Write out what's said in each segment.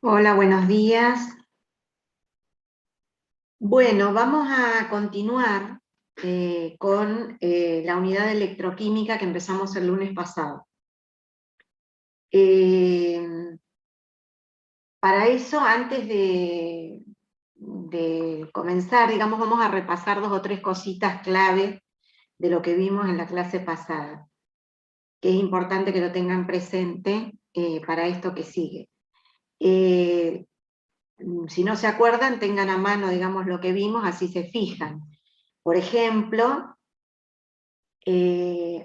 Hola, buenos días. Bueno, vamos a continuar con la unidad de electroquímica que empezamos el lunes pasado. Eh, para eso, antes de comenzar, digamos, vamos a repasar dos o tres cositas clave de lo que vimos en la clase pasada, que es importante que lo tengan presente para esto que sigue. Eh, si no se acuerdan, tengan a mano, digamos, lo que vimos, así se fijan. Por ejemplo,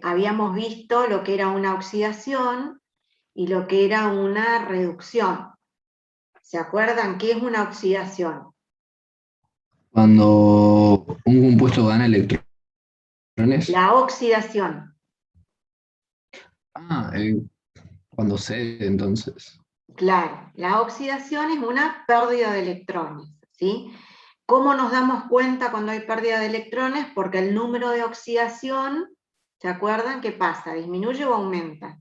habíamos visto lo que era una oxidación y lo que era una reducción. ¿Se acuerdan qué es una oxidación? Cuando un compuesto gana electrones. La oxidación, Ah, cuando cede, entonces. claro, la oxidación es una pérdida de electrones, ¿sí? ¿Cómo nos damos cuenta cuando hay pérdida de electrones? Porque el número de oxidación, ¿se acuerdan qué pasa? ¿Disminuye o aumenta?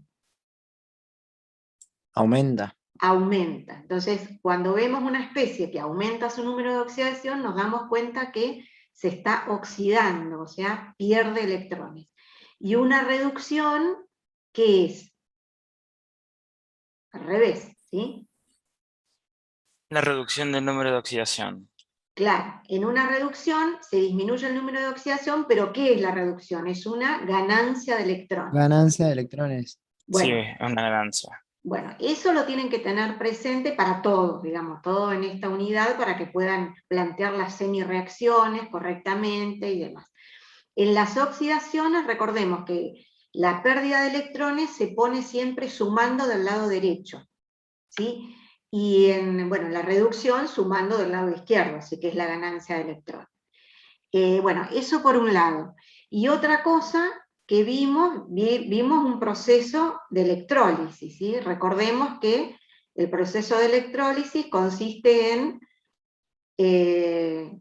Aumenta. Aumenta. Entonces, cuando vemos una especie que aumenta su número de oxidación, nos damos cuenta que se está oxidando, o sea, pierde electrones. Y una reducción, ¿qué es? Al revés, ¿sí? La reducción del número de oxidación. Claro, en una reducción se disminuye el número de oxidación, pero ¿qué es la reducción? Es una ganancia de electrones. Ganancia de electrones. Sí, Bueno, es una ganancia. Bueno, eso lo tienen que tener presente para todos, digamos, todo en esta unidad para que puedan plantear las semireacciones correctamente y demás. En las oxidaciones, recordemos que la pérdida de electrones se pone siempre sumando del lado derecho, ¿sí? Y en la reducción sumando del lado izquierdo, así que es la ganancia de electrones. Bueno, eso por un lado. Y otra cosa que vimos un proceso de electrólisis, ¿sí? Recordemos que el proceso de electrólisis consiste eh,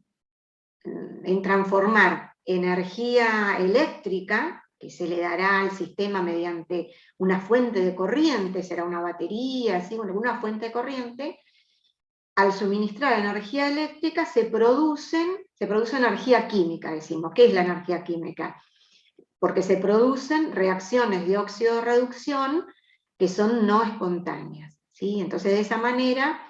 en transformar energía eléctrica, que se le dará al sistema mediante una fuente de corriente, será una batería, ¿sí? Bueno, una fuente de corriente. Al suministrar energía eléctrica se produce energía química, decimos. ¿Qué es la energía química? Porque se producen reacciones de óxido de reducción que son no espontáneas, ¿sí? Entonces, de esa manera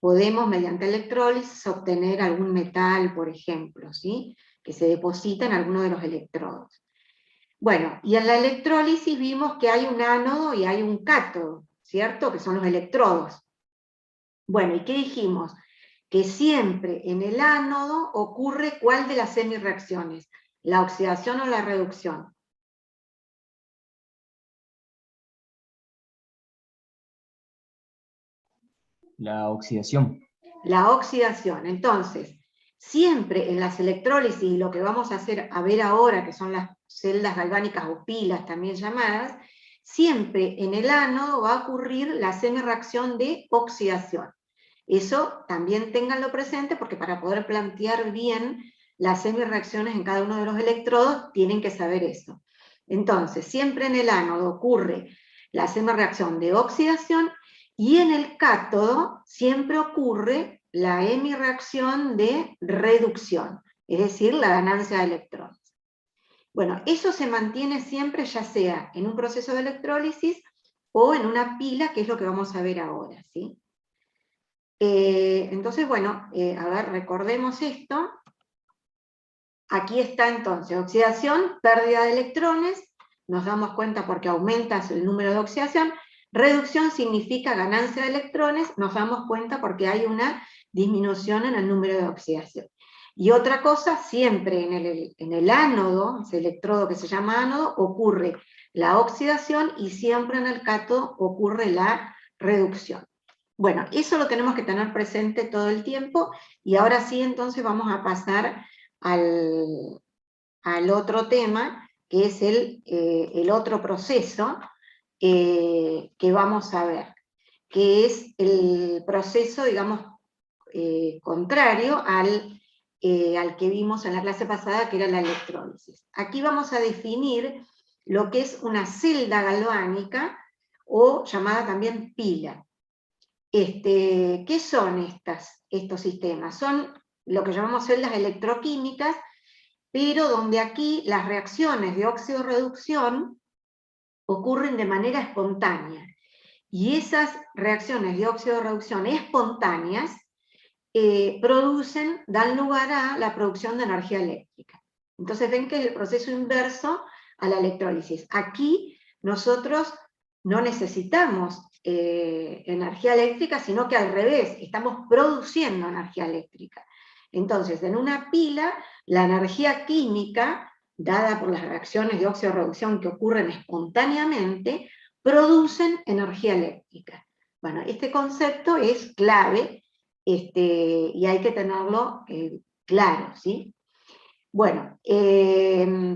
podemos, mediante electrólisis, obtener algún metal, por ejemplo, ¿sí? Que se deposita en alguno de los electrodos. Bueno, y en la electrólisis vimos que hay un ánodo y hay un cátodo, ¿cierto? Que son los electrodos. Bueno, ¿y qué dijimos? Que siempre en el ánodo ocurre ¿cuál de las semireacciones? ¿La oxidación o la reducción? La oxidación. La oxidación. Entonces, siempre en las electrólisis, y lo que vamos a hacer a ver ahora, que son las celdas galvánicas o pilas también llamadas, siempre en el ánodo va a ocurrir la semireacción de oxidación. Eso también ténganlo presente porque para poder plantear bien las semireacciones en cada uno de los electrodos tienen que saber eso. Entonces, siempre en el ánodo ocurre la semireacción de oxidación y en el cátodo siempre ocurre la hemireacción de reducción, es decir, la ganancia de electrones. Bueno, eso se mantiene siempre ya sea en un proceso de electrólisis o en una pila, que es lo que vamos a ver ahora, ¿sí? Entonces, bueno, a ver, recordemos esto. Aquí está entonces, oxidación, pérdida de electrones, nos damos cuenta porque aumenta el número de oxidación. Reducción significa ganancia de electrones, nos damos cuenta porque hay una disminución en el número de oxidación. Y otra cosa, siempre en el ánodo, ese electrodo que se llama ánodo, ocurre la oxidación y siempre en el cátodo ocurre la reducción. Bueno, eso lo tenemos que tener presente todo el tiempo y ahora sí entonces vamos a pasar al otro tema, que es el otro proceso que vamos a ver, que es el proceso, digamos, contrario al que vimos en la clase pasada, que era la electrólisis. Aquí vamos a definir lo que es una celda galvánica o llamada también pila. ¿qué son estos sistemas? Son lo que llamamos celdas electroquímicas, pero donde aquí las reacciones de óxido-reducción ocurren de manera espontánea. Y esas reacciones de óxido-reducción espontáneas dan lugar a la producción de energía eléctrica. Entonces ven que es el proceso inverso a la electrólisis. Aquí nosotros no necesitamos energía eléctrica, sino que al revés, estamos produciendo energía eléctrica. Entonces, en una pila, la energía química, dada por las reacciones de óxido-reducción que ocurren espontáneamente, producen energía eléctrica. Bueno, este concepto es clave y hay que tenerlo claro, ¿sí? Bueno, ¿y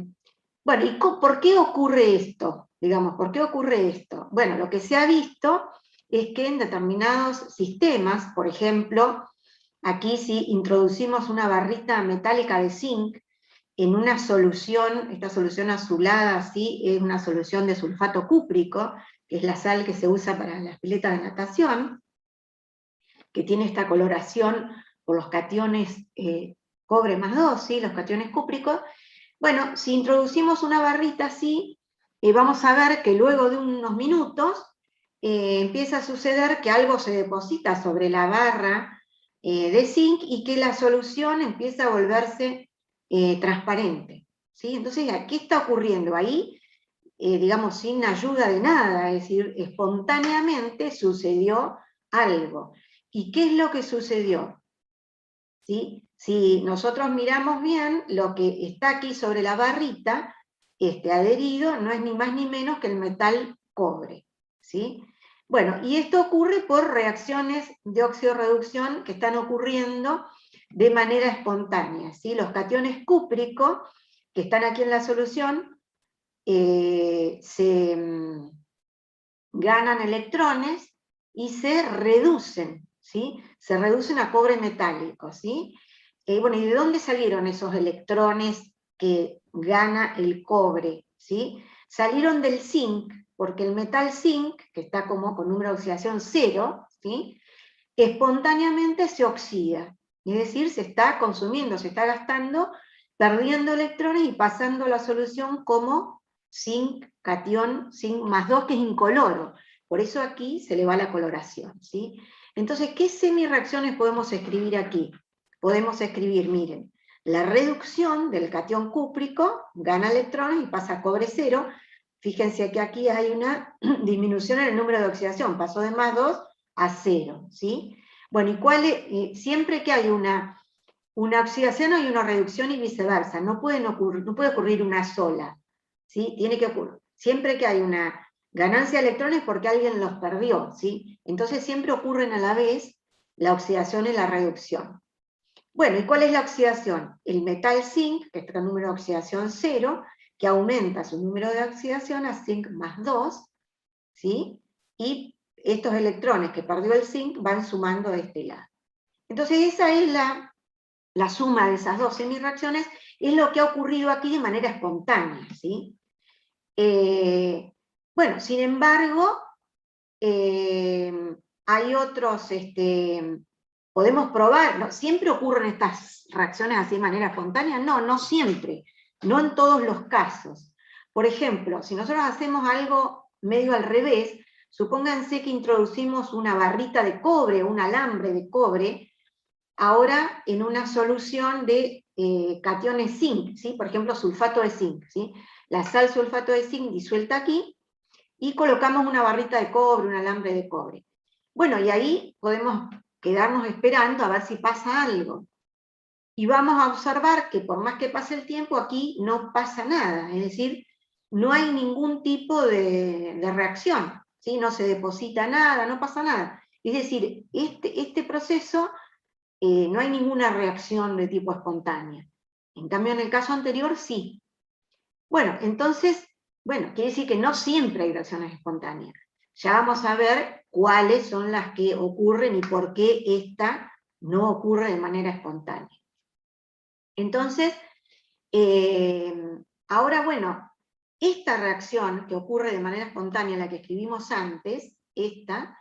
por qué ocurre esto? Digamos, ¿por qué ocurre esto? Bueno, lo que se ha visto es que en determinados sistemas, por ejemplo, aquí si introducimos una barrita metálica de zinc en una solución, esta solución azulada así es una solución de sulfato cúprico, que es la sal que se usa para las piletas de natación, que tiene esta coloración por los cationes cobre más 2, ¿sí? Los cationes cúpricos. Bueno, si introducimos una barrita así, vamos a ver que luego de unos minutos empieza a suceder que algo se deposita sobre la barra de zinc y que la solución empieza a volverse transparente, ¿sí? Entonces, ¿qué está ocurriendo ahí? Digamos, sin ayuda de nada, es decir, espontáneamente sucedió algo. ¿Y qué es lo que sucedió? ¿Sí? Si nosotros miramos bien, lo que está aquí sobre la barrita, adherido, no es ni más ni menos que el metal cobre, ¿sí? Bueno, y esto ocurre por reacciones de óxido-reducción que están ocurriendo de manera espontánea, ¿sí? Los cationes cúpricos, que están aquí en la solución, ganan electrones y se reducen, ¿sí? Se reducen a cobre metálico, ¿sí? Bueno, ¿y de dónde salieron esos electrones que gana el cobre? ¿Sí? Salieron del zinc, porque el metal zinc, que está como con número de oxidación 0, ¿sí? Espontáneamente se oxida, es decir, se está consumiendo, se está gastando, perdiendo electrones y pasando la solución como zinc, catión, zinc más 2, que es incoloro. Por eso aquí se le va la coloración, ¿sí? Entonces, ¿qué semireacciones podemos escribir aquí? Podemos escribir, miren, la reducción del catión cúprico gana electrones y pasa a cobre 0. Fíjense que aquí hay una disminución en el número de oxidación, pasó de más 2 a 0, ¿sí? Bueno, ¿y siempre que hay una oxidación hay una reducción y viceversa, no puede ocurrir una sola, ¿sí? Tiene que ocurrir. Siempre que hay una ganancia de electrones porque alguien los perdió, ¿sí? Entonces siempre ocurren a la vez la oxidación y la reducción. Bueno, ¿y cuál es la oxidación? El metal zinc, que está en número de oxidación 0, que aumenta su número de oxidación a zinc más 2, ¿sí? Y estos electrones que perdió el zinc van sumando de este lado. Entonces esa es la suma de esas dos semireacciones, es lo que ha ocurrido aquí de manera espontánea, ¿sí? Bueno, sin embargo, hay otros, podemos probar, ¿no? ¿Siempre ocurren estas reacciones así de manera espontánea? No, no siempre, no en todos los casos. Por ejemplo, si nosotros hacemos algo medio al revés, supónganse que introducimos una barrita de cobre, un alambre de cobre, ahora en una solución de cationes zinc, ¿sí? Por ejemplo, sulfato de zinc, ¿sí? La sal sulfato de zinc disuelta aquí, y colocamos una barrita de cobre, un alambre de cobre. Bueno, y ahí podemos quedarnos esperando a ver si pasa algo. Y vamos a observar que por más que pase el tiempo, aquí no pasa nada, es decir, no hay ningún tipo de reacción, ¿sí? No se deposita nada, no pasa nada. Es decir, este proceso no hay ninguna reacción de tipo espontánea. En cambio, en el caso anterior, sí. Bueno, entonces, quiere decir que no siempre hay reacciones espontáneas. Ya vamos a ver cuáles son las que ocurren y por qué esta no ocurre de manera espontánea. Entonces, ahora, esta reacción que ocurre de manera espontánea, la que escribimos antes, esta,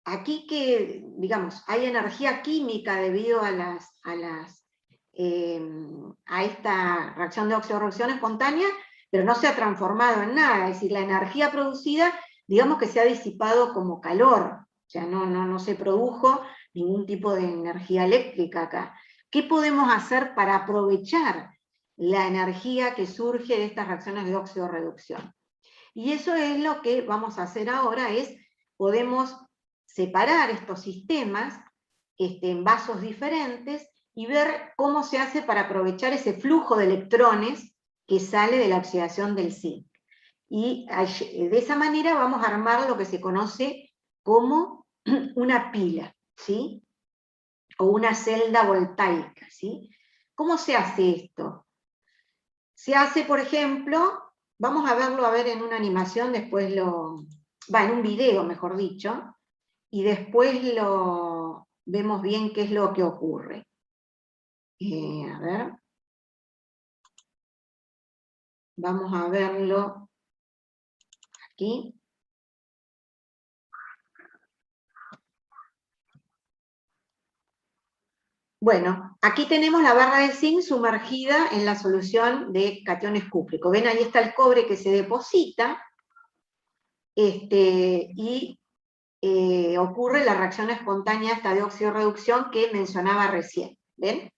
aquí que, digamos, hay energía química debido a esta reacción de oxidorreducción espontánea, pero no se ha transformado en nada, es decir, la energía producida, digamos que se ha disipado como calor, o sea, no se produjo ningún tipo de energía eléctrica acá. ¿Qué podemos hacer para aprovechar la energía que surge de estas reacciones de óxido-reducción? Y eso es lo que vamos a hacer ahora, podemos separar estos sistemas en vasos diferentes y ver cómo se hace para aprovechar ese flujo de electrones que sale de la oxidación del zinc. Y de esa manera vamos a armar lo que se conoce como una pila, ¿sí? O una celda voltaica, ¿sí? ¿Cómo se hace esto? Se hace, por ejemplo, vamos a verlo en una animación, después en un video, mejor dicho, y después vemos bien qué es lo que ocurre. A ver. Vamos a verlo aquí. Bueno, aquí tenemos la barra de zinc sumergida en la solución de cationes cúpricos. Ven, ahí está el cobre que se deposita, y ocurre la reacción espontánea esta de óxido-reducción que mencionaba recién, ¿ven?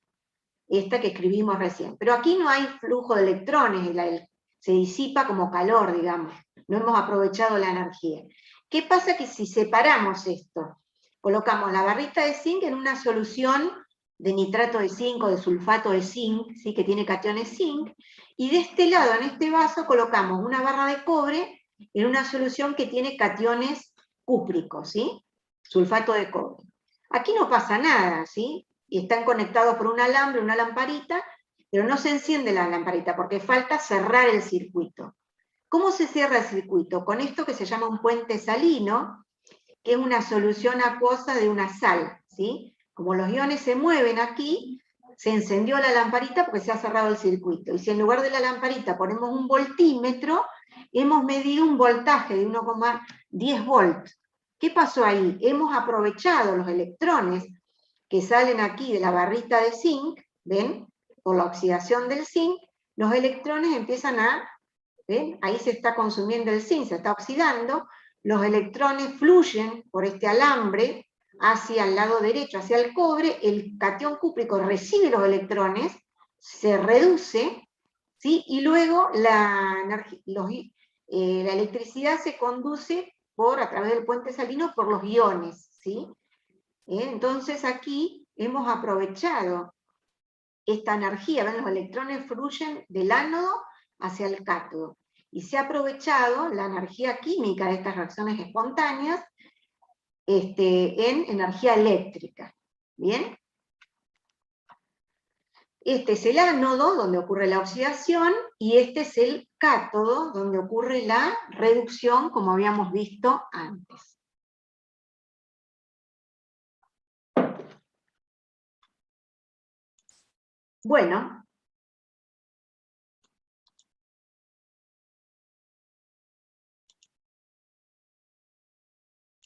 Esta que escribimos recién. Pero aquí no hay flujo de electrones, se disipa como calor, digamos. No hemos aprovechado la energía. ¿Qué pasa? Que si separamos esto, colocamos la barrita de zinc en una solución de nitrato de zinc o de sulfato de zinc, ¿sí? Que tiene cationes zinc, y de este lado, en este vaso, colocamos una barra de cobre en una solución que tiene cationes cúpricos, ¿sí? Sulfato de cobre. Aquí no pasa nada, ¿sí? Y están conectados por un alambre, una lamparita, pero no se enciende la lamparita porque falta cerrar el circuito. ¿Cómo se cierra el circuito? Con esto que se llama un puente salino, que es una solución acuosa de una sal, ¿sí? Como los iones se mueven aquí, se encendió la lamparita porque se ha cerrado el circuito. Y si en lugar de la lamparita ponemos un voltímetro, hemos medido un voltaje de 1,10 volts. ¿Qué pasó ahí? Hemos aprovechado los electrones que salen aquí de la barrita de zinc, ¿ven? Por la oxidación del zinc, los electrones empiezan ¿ven? Ahí se está consumiendo el zinc, se está oxidando, los electrones fluyen por este alambre hacia el lado derecho, hacia el cobre, el catión cúprico recibe los electrones, se reduce, ¿sí? Y luego la electricidad se conduce a través del puente salino por los iones, ¿sí? Entonces aquí hemos aprovechado esta energía, ¿ven? Los electrones fluyen del ánodo hacia el cátodo, y se ha aprovechado la energía química de estas reacciones espontáneas en energía eléctrica, ¿bien? Este es el ánodo, donde ocurre la oxidación, y este es el cátodo, donde ocurre la reducción, como habíamos visto antes. Bueno,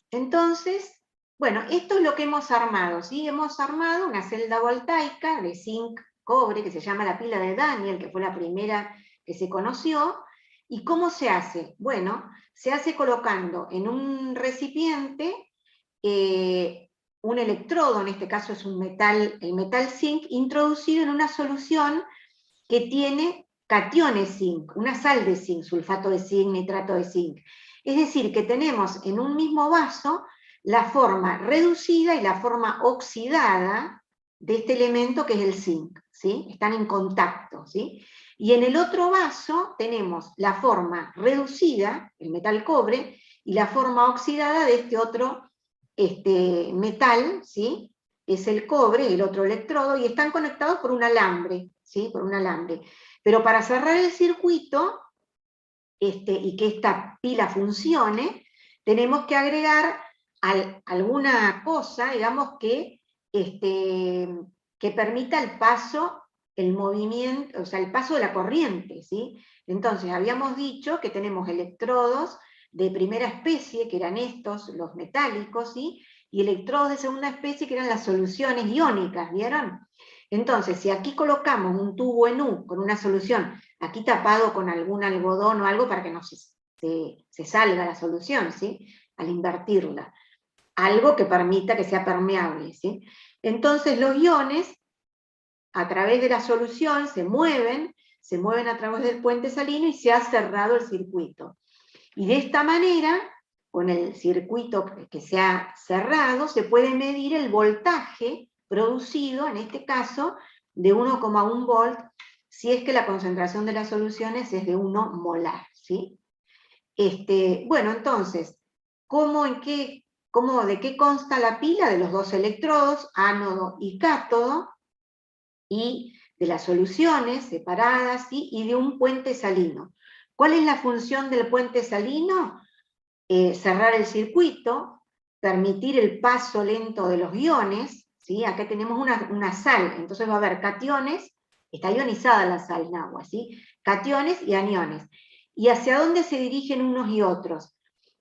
entonces, bueno, esto es lo que hemos armado, ¿sí? Hemos armado una celda voltaica de zinc, cobre, que se llama la pila de Daniel, que fue la primera que se conoció. ¿Y cómo se hace? Bueno, se hace colocando en un recipiente un electrodo, en este caso es el metal zinc, introducido en una solución que tiene cationes zinc, una sal de zinc, sulfato de zinc, nitrato de zinc. Es decir, que tenemos en un mismo vaso la forma reducida y la forma oxidada de este elemento que es el zinc, ¿sí? Están en contacto, ¿sí? Y en el otro vaso tenemos la forma reducida, el metal cobre, y la forma oxidada de este otro metal, ¿sí? Es el cobre, el otro electrodo, y están conectados por un alambre, ¿sí? Por un alambre. Pero para cerrar el circuito, y que esta pila funcione, tenemos que agregar alguna cosa, digamos, que permita el paso, el movimiento, o sea, el paso de la corriente, ¿sí? Entonces, habíamos dicho que tenemos electrodos de primera especie, que eran estos, los metálicos, ¿sí? Y electrodos de segunda especie, que eran las soluciones iónicas, ¿vieron? Entonces, si aquí colocamos un tubo en U con una solución, aquí tapado con algún algodón o algo para que no se salga la solución, ¿sí? Al invertirla. Algo que permita que sea permeable, ¿sí? Entonces los iones, a través de la solución, se mueven a través del puente salino y se ha cerrado el circuito. Y de esta manera, con el circuito que se ha cerrado, se puede medir el voltaje producido, en este caso, de 1,1 volt, si es que la concentración de las soluciones es de 1 molar, ¿sí? Bueno, entonces, ¿de qué consta la pila? De los dos electrodos, ánodo y cátodo, y de las soluciones separadas, ¿sí? Y de un puente salino. ¿Cuál es la función del puente salino? Cerrar el circuito, permitir el paso lento de los iones, ¿sí? Acá tenemos una sal, entonces va a haber cationes, está ionizada la sal en agua, ¿sí? Cationes y aniones. ¿Y hacia dónde se dirigen unos y otros?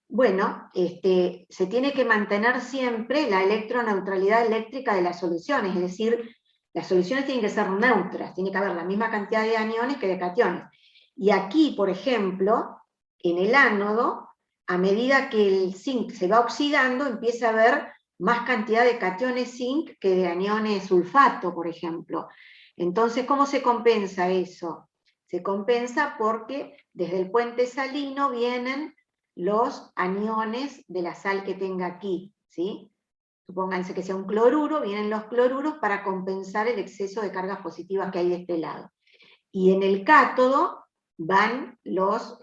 Bueno, se tiene que mantener siempre la electroneutralidad eléctrica de las soluciones, es decir, las soluciones tienen que ser neutras, tiene que haber la misma cantidad de aniones que de cationes. Y aquí, por ejemplo, en el ánodo, a medida que el zinc se va oxidando, empieza a haber más cantidad de cationes zinc que de aniones sulfato, por ejemplo. Entonces, ¿cómo se compensa eso? Se compensa porque desde el puente salino vienen los aniones de la sal que tenga aquí, ¿sí? Supónganse que sea un cloruro, vienen los cloruros para compensar el exceso de cargas positivas que hay de este lado. Y en el cátodo van los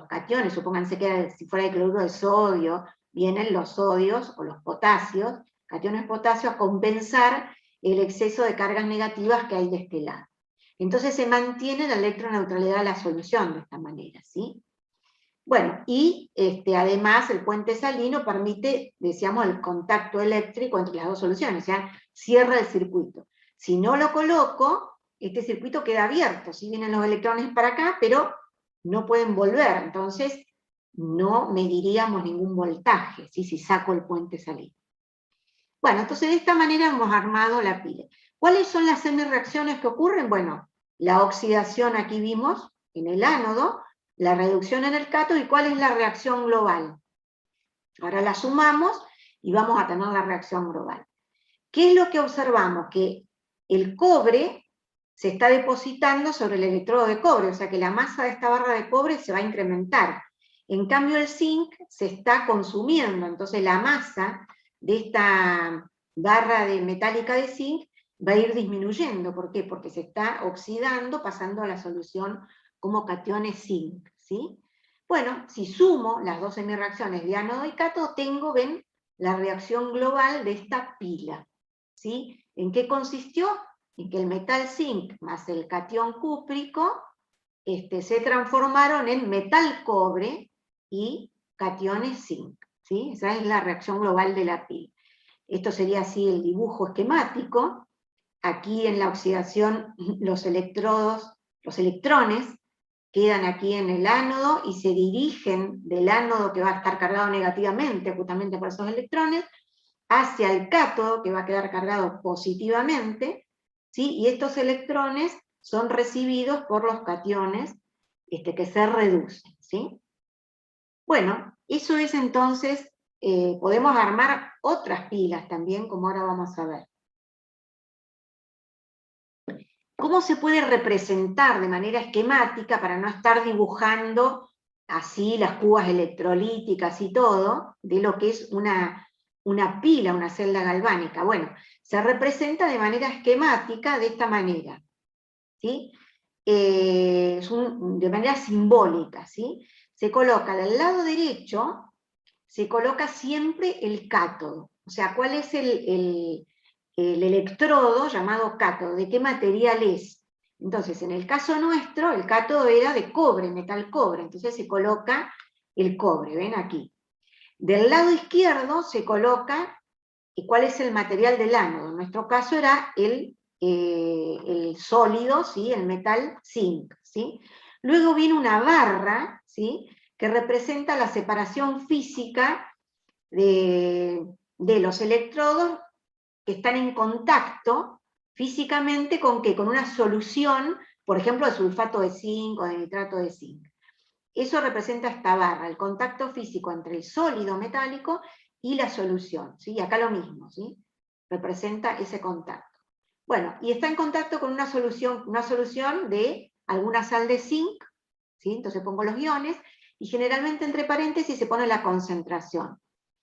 cationes, supónganse que si fuera el cloruro de sodio, vienen los sodios o los potasios, cationes potasios, a compensar el exceso de cargas negativas que hay de este lado. Entonces se mantiene la electroneutralidad de la solución de esta manera, ¿sí? Bueno, y además el puente salino permite, decíamos, el contacto eléctrico entre las dos soluciones, o sea, cierra el circuito. Si no lo coloco, este circuito queda abierto, ¿sí? Vienen los electrones para acá, pero no pueden volver, entonces no mediríamos ningún voltaje, ¿sí? Si saco el puente salino. Bueno, entonces de esta manera hemos armado la pila. ¿Cuáles son las semireacciones que ocurren? Bueno, la oxidación aquí vimos en el ánodo, la reducción en el cátodo, y cuál es la reacción global. Ahora la sumamos y vamos a tener la reacción global. ¿Qué es lo que observamos? Que el cobre se está depositando sobre el electrodo de cobre, o sea que la masa de esta barra de cobre se va a incrementar. En cambio el zinc se está consumiendo, entonces la masa de esta barra metálica de zinc va a ir disminuyendo. ¿Por qué? Porque se está oxidando, pasando a la solución como cationes zinc, ¿sí? Bueno, si sumo las dos semireacciones de ánodo y cátodo, tengo, ven, la reacción global de esta pila, ¿sí? ¿En qué consistió? En que el metal zinc más el catión cúprico se transformaron en metal cobre y cationes zinc, ¿sí? Esa es la reacción global de la pila. Esto sería así el dibujo esquemático. Aquí en la oxidación los electrones quedan aquí en el ánodo y se dirigen del ánodo, que va a estar cargado negativamente justamente por esos electrones, hacia el cátodo, que va a quedar cargado positivamente, ¿sí? Y estos electrones son recibidos por los cationes que se reducen, ¿sí? Bueno, eso es entonces, podemos armar otras pilas también, como ahora vamos a ver. ¿Cómo se puede representar de manera esquemática, para no estar dibujando así las cubas electrolíticas y todo, de lo que es una pila, una celda galvánica? Bueno, se representa de manera esquemática de esta manera, ¿sí? De manera simbólica, ¿sí? Se coloca del lado derecho, se coloca siempre el cátodo. O sea, ¿cuál es el electrodo llamado cátodo? ¿De qué material es? Entonces, en el caso nuestro, el cátodo era de cobre, metal cobre, entonces se coloca el cobre, ven aquí. Del lado izquierdo se coloca, ¿cuál es el material del ánodo? En nuestro caso era el sólido, ¿sí? El metal zinc, ¿sí? Luego viene una barra, ¿sí? que representa la separación física de los electrodos que están en contacto físicamente con ¿qué? Con una solución, por ejemplo, de sulfato de zinc o de nitrato de zinc. Eso representa esta barra, el contacto físico entre el sólido metálico y la solución, ¿sí? Acá lo mismo, ¿sí? Representa ese contacto. Bueno, y está en contacto con una solución de alguna sal de zinc, ¿sí? Entonces pongo los iones, y generalmente entre paréntesis se pone la concentración.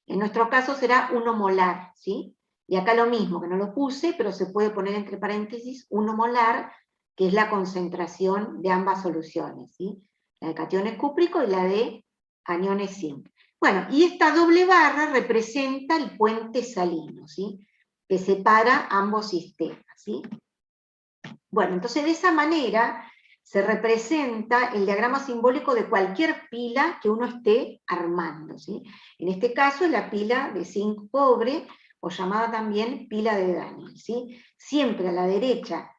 En nuestro caso será 1 molar, ¿sí? Y acá lo mismo, que no lo puse, pero se puede poner entre paréntesis 1 molar, que es la concentración de ambas soluciones, ¿sí? La de cationes cúpricos y la de aniones zinc. Bueno, y esta doble barra representa el puente salino, ¿sí? Que separa ambos sistemas, ¿sí? Bueno, entonces de esa manera se representa el diagrama simbólico de cualquier pila que uno esté armando, ¿sí? En este caso es la pila de zinc cobre, o llamada también pila de Daniel, ¿sí? Siempre a la derecha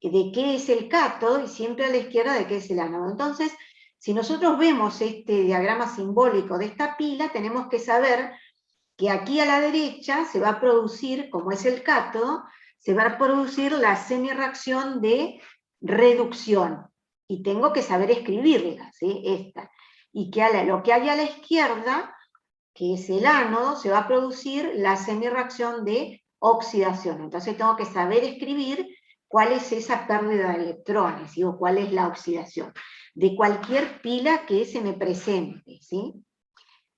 de qué es el cátodo y siempre a la izquierda de qué es el ánodo. Entonces, si nosotros vemos este diagrama simbólico de esta pila, tenemos que saber que aquí a la derecha se va a producir, como es el cátodo, se va a producir la semireacción de reducción. Y tengo que saber escribirla, ¿sí? Esta. Y que lo que hay a la izquierda, que es el ánodo, se va a producir la semireacción de oxidación. Entonces tengo que saber escribir cuál es esa pérdida de electrones, ¿sí? O cuál es la oxidación, de cualquier pila que se me presente, ¿sí?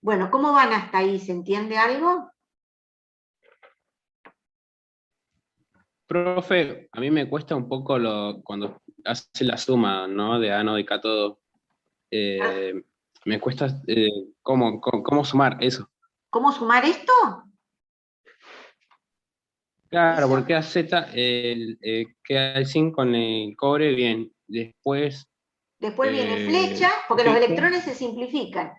Bueno, ¿cómo van hasta ahí? ¿Se entiende algo? Profe, a mí me cuesta un poco cuando hace la suma, ¿no? De ánodo y cátodo. Me cuesta cómo sumar eso. ¿Cómo sumar esto? Claro, Eso. porque a Z queda el zinc con el cobre bien. Después Viene flecha, porque los flecha. electrones se simplifican.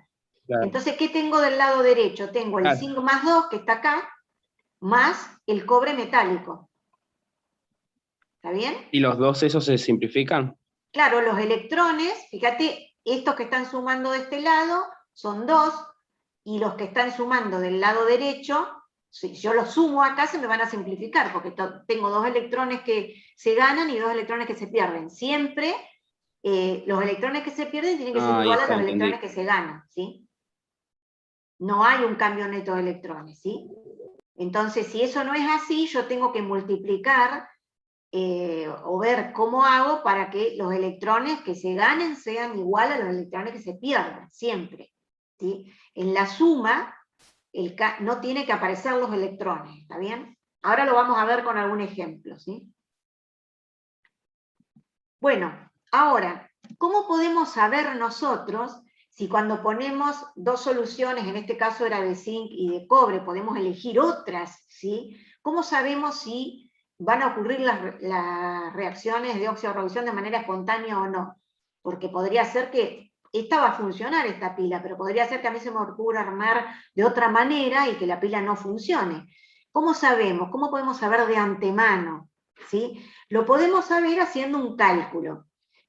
Claro. Entonces, ¿qué tengo del lado derecho? Tengo el zinc más 2, que está acá, más el cobre metálico. ¿Está bien? ¿Y los dos esos se simplifican? Claro, los electrones, fíjate, estos que están sumando de este lado son 2, y los que están sumando del lado derecho, si yo los sumo acá se me van a simplificar, porque tengo 2 electrones que se ganan y 2 electrones que se pierden. Siempre los electrones que se pierden tienen que ser iguales a los electrones que se ganan, ¿sí? No hay un cambio neto de electrones, ¿sí? Entonces, si eso no es así, yo tengo que multiplicar o ver cómo hago para que los electrones que se ganen sean iguales a los electrones que se pierdan, siempre, ¿sí? En la suma, no tiene que aparecer los electrones, ¿está bien? Ahora lo vamos a ver con algún ejemplo, ¿sí? Bueno, ahora, ¿cómo podemos saber nosotros si cuando ponemos 2 soluciones, en este caso era de zinc y de cobre, podemos elegir otras, ¿sí? ¿Cómo sabemos si van a ocurrir las reacciones de óxido-reducción de manera espontánea o no? Porque podría ser que esta va a funcionar, esta pila, pero podría ser que a mí se me ocurra armar de otra manera y que la pila no funcione. ¿Cómo sabemos? ¿Cómo podemos saber de antemano? ¿Sí? Lo podemos saber haciendo un cálculo.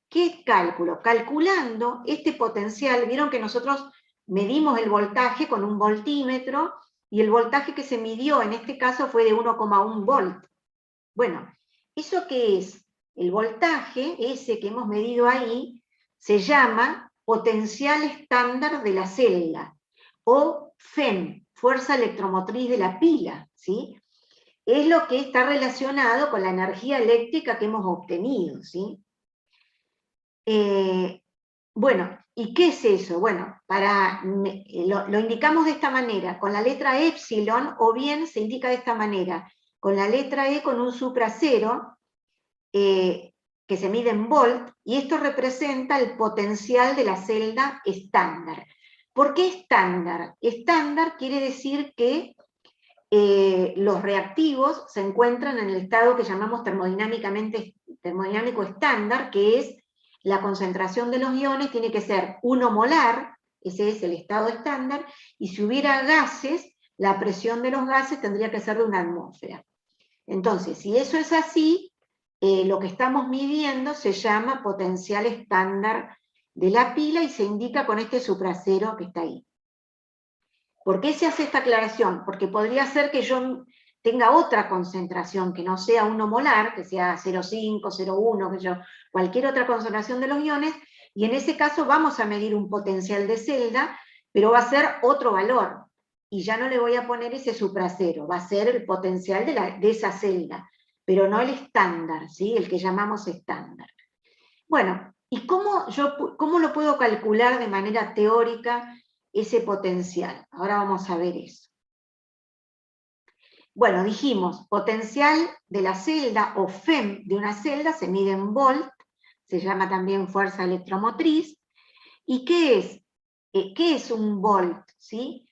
¿Qué cálculo? Calculando este potencial. Vieron que nosotros medimos el voltaje con un voltímetro, y el voltaje que se midió en este caso fue de 1,1 volt. Bueno, ¿eso qué es? El voltaje, ese que hemos medido ahí, se llama potencial estándar de la celda, o FEM, fuerza electromotriz de la pila, ¿sí? Es lo que está relacionado con la energía eléctrica que hemos obtenido, ¿sí? Bueno, ¿y qué es eso? Bueno, lo indicamos de esta manera, con la letra epsilon, o bien se indica de esta manera, con la letra E con un supracero, que se mide en volt, y esto representa el potencial de la celda estándar. ¿Por qué estándar? Estándar quiere decir que los reactivos se encuentran en el estado que llamamos termodinámico estándar, que es la concentración de los iones tiene que ser 1 molar, ese es el estado estándar, y si hubiera gases, la presión de los gases tendría que ser de 1 atmósfera. Entonces, si eso es así, lo que estamos midiendo se llama potencial estándar de la pila y se indica con este supracero que está ahí. ¿Por qué se hace esta aclaración? Porque podría ser que yo tenga otra concentración que no sea 1 molar, que sea 0,5, 0,1, que yo, cualquier otra concentración de los iones, y en ese caso vamos a medir un potencial de celda, pero va a ser otro valor, y ya no le voy a poner ese supracero, va a ser el potencial de esa celda, pero no el estándar, ¿sí? El que llamamos estándar. Bueno, ¿y cómo lo puedo calcular de manera teórica ese potencial? Ahora vamos a ver eso. Bueno, dijimos, potencial de la celda o FEM de una celda se mide en volt, se llama también fuerza electromotriz. ¿Y qué es? ¿Qué es un volt? ¿Sí?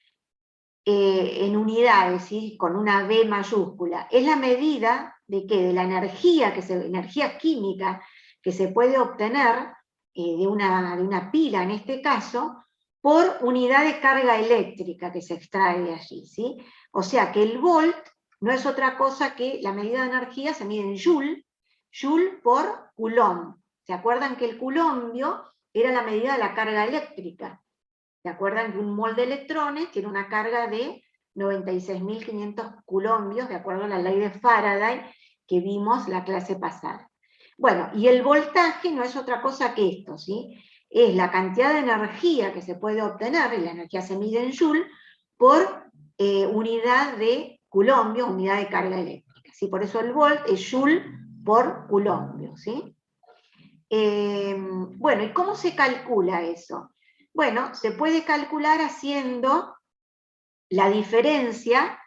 En unidades, ¿sí? Con una B mayúscula. Es la medida de que de la energía, energía química que se puede obtener de una pila en este caso, por unidad de carga eléctrica que se extrae de allí, ¿sí? O sea que el volt no es otra cosa que la medida de energía se mide en joule por coulomb. ¿Se acuerdan que el coulombio era la medida de la carga eléctrica? ¿Se acuerdan que un mol de electrones tiene una carga de 96.500 coulombios, de acuerdo a la ley de Faraday que vimos la clase pasada? Bueno, y el voltaje no es otra cosa que esto, ¿sí? Es la cantidad de energía que se puede obtener, y la energía se mide en joule, por unidad de coulombio, unidad de carga eléctrica, ¿sí? Por eso el volt es joule por coulombio, ¿sí? Bueno, ¿y cómo se calcula eso? Bueno, se puede calcular haciendo la diferencia.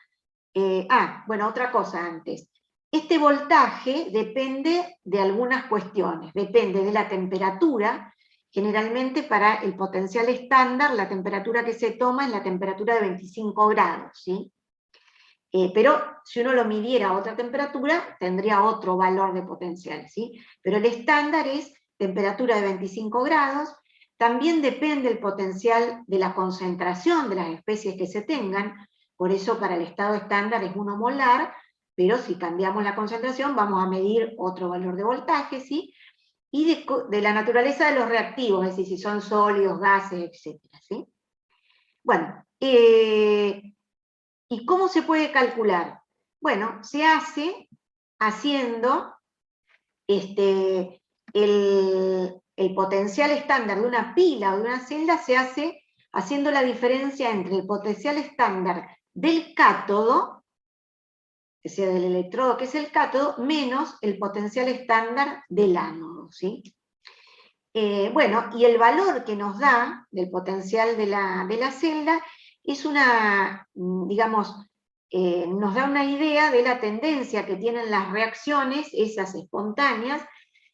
Bueno, otra cosa antes. Este voltaje depende de algunas cuestiones, depende de la temperatura. Generalmente para el potencial estándar, la temperatura que se toma es la temperatura de 25 grados, ¿sí? Pero si uno lo midiera a otra temperatura, tendría otro valor de potencial, ¿sí? Pero el estándar es temperatura de 25 grados. También depende el potencial de la concentración de las especies que se tengan, por eso para el estado estándar es 1 molar, pero si cambiamos la concentración vamos a medir otro valor de voltaje, ¿sí? Y de la naturaleza de los reactivos, es decir, si son sólidos, gases, etc. ¿sí? Bueno, ¿y cómo se puede calcular? Bueno, se hace haciendo el potencial estándar de una pila o de una celda, se hace haciendo la diferencia entre el potencial estándar del cátodo, que sea del electrodo que es el cátodo, menos el potencial estándar del ánodo, ¿sí? Bueno, y el valor que nos da del potencial de la celda es digamos, nos da una idea de la tendencia que tienen las reacciones, esas espontáneas,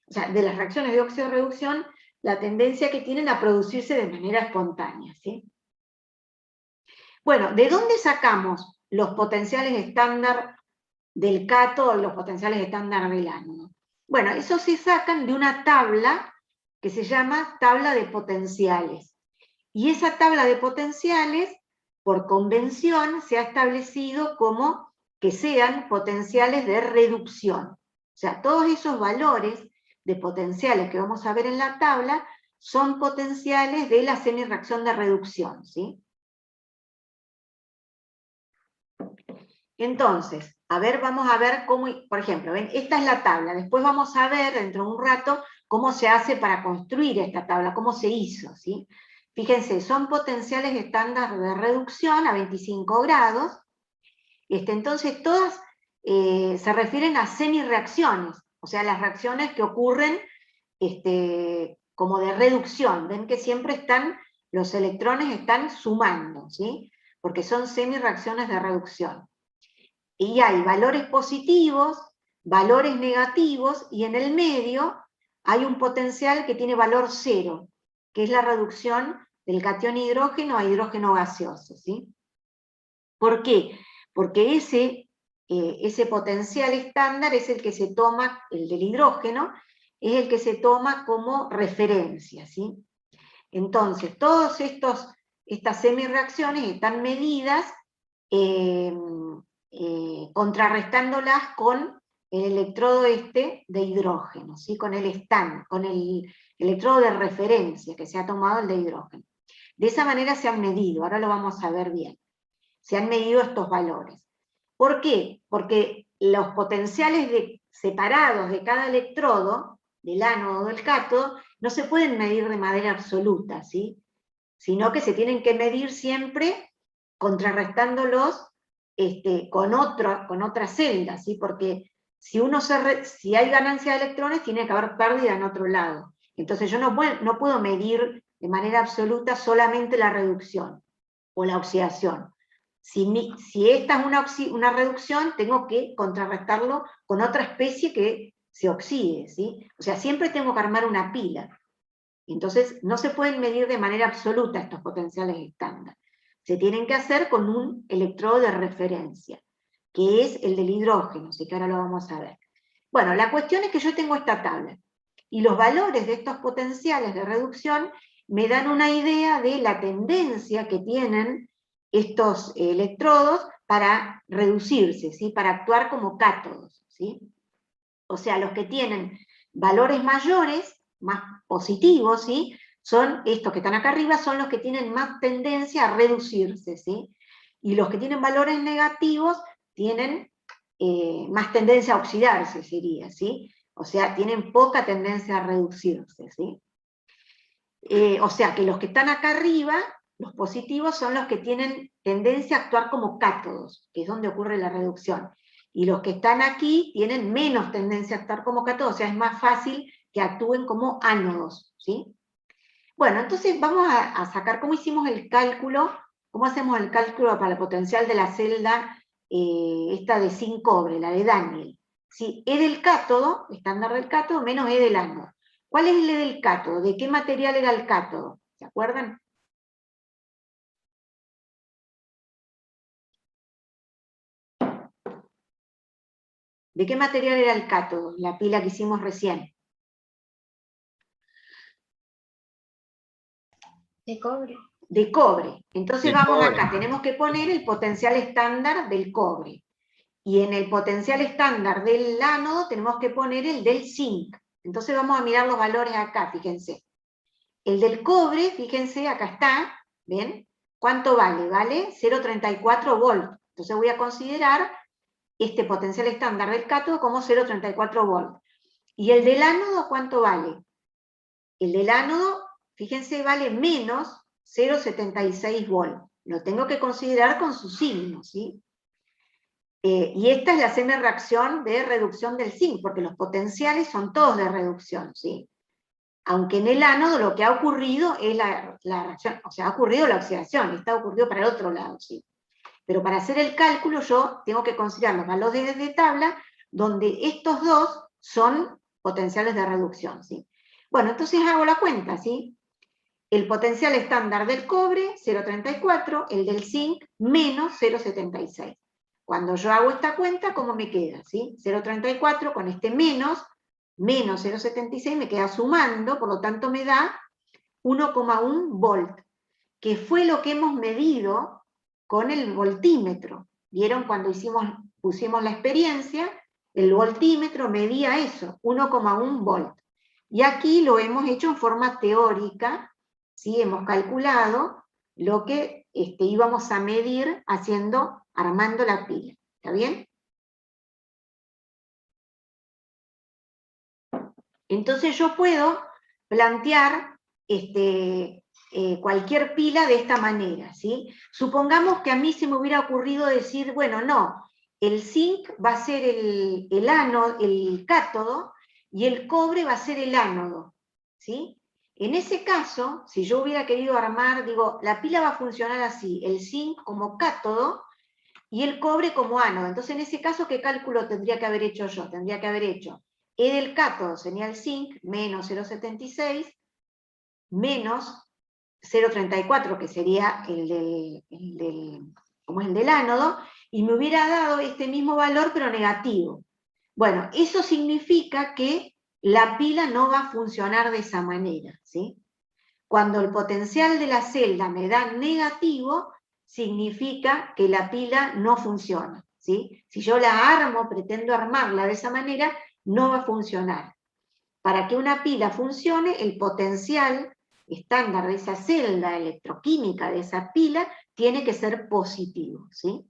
o sea, de las reacciones de óxido-reducción, la tendencia que tienen a producirse de manera espontánea, ¿sí? Bueno, ¿de dónde sacamos los potenciales estándar del cátodo y los potenciales estándar del ánodo? Bueno, esos se sacan de una tabla que se llama tabla de potenciales. Y esa tabla de potenciales, por convención, se ha establecido como que sean potenciales de reducción. O sea, todos esos valores de potenciales que vamos a ver en la tabla son potenciales de la semirreacción de reducción, ¿sí? Entonces, vamos a ver cómo, por ejemplo, ¿ven? Esta es la tabla, después vamos a ver dentro de un rato cómo se hace para construir esta tabla, cómo se hizo, ¿sí? Fíjense, son potenciales estándar de reducción a 25 grados, entonces todas se refieren a semirreacciones, o sea, las reacciones que ocurren como de reducción, ven que siempre los electrones están sumando, ¿sí? Porque son semirreacciones de reducción. Y hay valores positivos, valores negativos, y en el medio hay un potencial que tiene valor cero, que es la reducción del catión hidrógeno a hidrógeno gaseoso, ¿sí? ¿Por qué? Porque ese potencial estándar es el que se toma, el del hidrógeno, es el que se toma como referencia, ¿sí? Entonces, todas estas semirreacciones están medidas contrarrestándolas con el electrodo este de hidrógeno, ¿sí? Con el electrodo de referencia que se ha tomado, el de hidrógeno. De esa manera se han medido, ahora lo vamos a ver bien. Se han medido estos valores. ¿Por qué? Porque los potenciales separados de cada electrodo, del ánodo o del cátodo, no se pueden medir de manera absoluta, ¿sí? Sino que se tienen que medir siempre contrarrestándolos con otra celda, ¿sí? Porque si hay ganancia de electrones, tiene que haber pérdida en otro lado. Entonces yo no puedo medir de manera absoluta solamente la reducción o la oxidación. Si esta es una reducción, tengo que contrarrestarlo con otra especie que se oxide, ¿sí? O sea, siempre tengo que armar una pila. Entonces, no se pueden medir de manera absoluta estos potenciales estándar. Se tienen que hacer con un electrodo de referencia, que es el del hidrógeno, así que ahora lo vamos a ver. Bueno, la cuestión es que yo tengo esta tabla, y los valores de estos potenciales de reducción me dan una idea de la tendencia que tienen estos electrodos para reducirse, ¿sí? Para actuar como cátodos, ¿sí? O sea, los que tienen valores mayores, más positivos, ¿sí? Son estos que están acá arriba, son los que tienen más tendencia a reducirse, ¿sí? Y los que tienen valores negativos tienen más tendencia a oxidarse, sería, ¿sí? O sea, tienen poca tendencia a reducirse, ¿sí? O sea, que los que están acá arriba, los positivos, son los que tienen tendencia a actuar como cátodos, que es donde ocurre la reducción. Y los que están aquí tienen menos tendencia a actuar como cátodos, o sea, es más fácil que actúen como ánodos, ¿sí? Bueno, entonces vamos a sacar cómo hicimos el cálculo, cómo hacemos el cálculo para el potencial de la celda esta de zinc cobre, la de Daniel. ¿Sí? E del cátodo, estándar del cátodo, menos E del ánodo. ¿Cuál es el E del cátodo? ¿De qué material era el cátodo? ¿Se acuerdan? ¿De qué material era el cátodo? La pila que hicimos recién. De cobre. De cobre. Entonces De vamos cobre. acá, tenemos que poner el potencial estándar del cobre. Y en el potencial estándar del ánodo tenemos que poner el del zinc. Entonces vamos a mirar los valores acá, fíjense. El del cobre, fíjense, acá está, ¿ven? ¿Cuánto vale? Vale 0,34 volt. Entonces voy a considerar este potencial estándar del cátodo como 0,34 volt. ¿Y el del ánodo cuánto vale? El del ánodo, fíjense, vale menos 0,76 volt. Lo tengo que considerar con su signo, ¿sí? Y esta es la semi-reacción de reducción del zinc, porque los potenciales son todos de reducción, ¿sí? Aunque en el ánodo lo que ha ocurrido es la reacción, o sea, ha ocurrido la oxidación, está ocurrido para el otro lado, ¿sí? Pero para hacer el cálculo yo tengo que considerar los valores de tabla, donde estos dos son potenciales de reducción, ¿sí? Bueno, entonces hago la cuenta, ¿sí? El potencial estándar del cobre, 0,34, el del zinc, menos 0,76. Cuando yo hago esta cuenta, ¿cómo me queda? ¿Sí? 0,34 con este menos 0,76 me queda sumando, por lo tanto me da 1,1 volt, que fue lo que hemos medido con el voltímetro. ¿Vieron cuando pusimos la experiencia? El voltímetro medía eso, 1,1 volt. Y aquí lo hemos hecho en forma teórica, ¿sí? Hemos calculado lo que íbamos a medir armando la pila. ¿Está bien? Entonces yo puedo plantear cualquier pila de esta manera, ¿sí? Supongamos que a mí se me hubiera ocurrido decir, bueno, no, el zinc va a ser el cátodo, y el cobre va a ser el ánodo, ¿sí? En ese caso, si yo hubiera querido armar, digo, la pila va a funcionar así, el zinc como cátodo y el cobre como ánodo. Entonces, en ese caso, ¿qué cálculo tendría que haber hecho yo? Tendría que haber hecho E del cátodo sería el zinc, menos 0,76, menos 0,34, que sería el del ánodo, y me hubiera dado este mismo valor, pero negativo. Bueno, eso significa que la pila no va a funcionar de esa manera, ¿sí? Cuando el potencial de la celda me da negativo, significa que la pila no funciona, ¿sí? Si yo la armo, pretendo armarla de esa manera, no va a funcionar. Para que una pila funcione, el potencial estándar de esa celda electroquímica de esa pila tiene que ser positivo, ¿sí?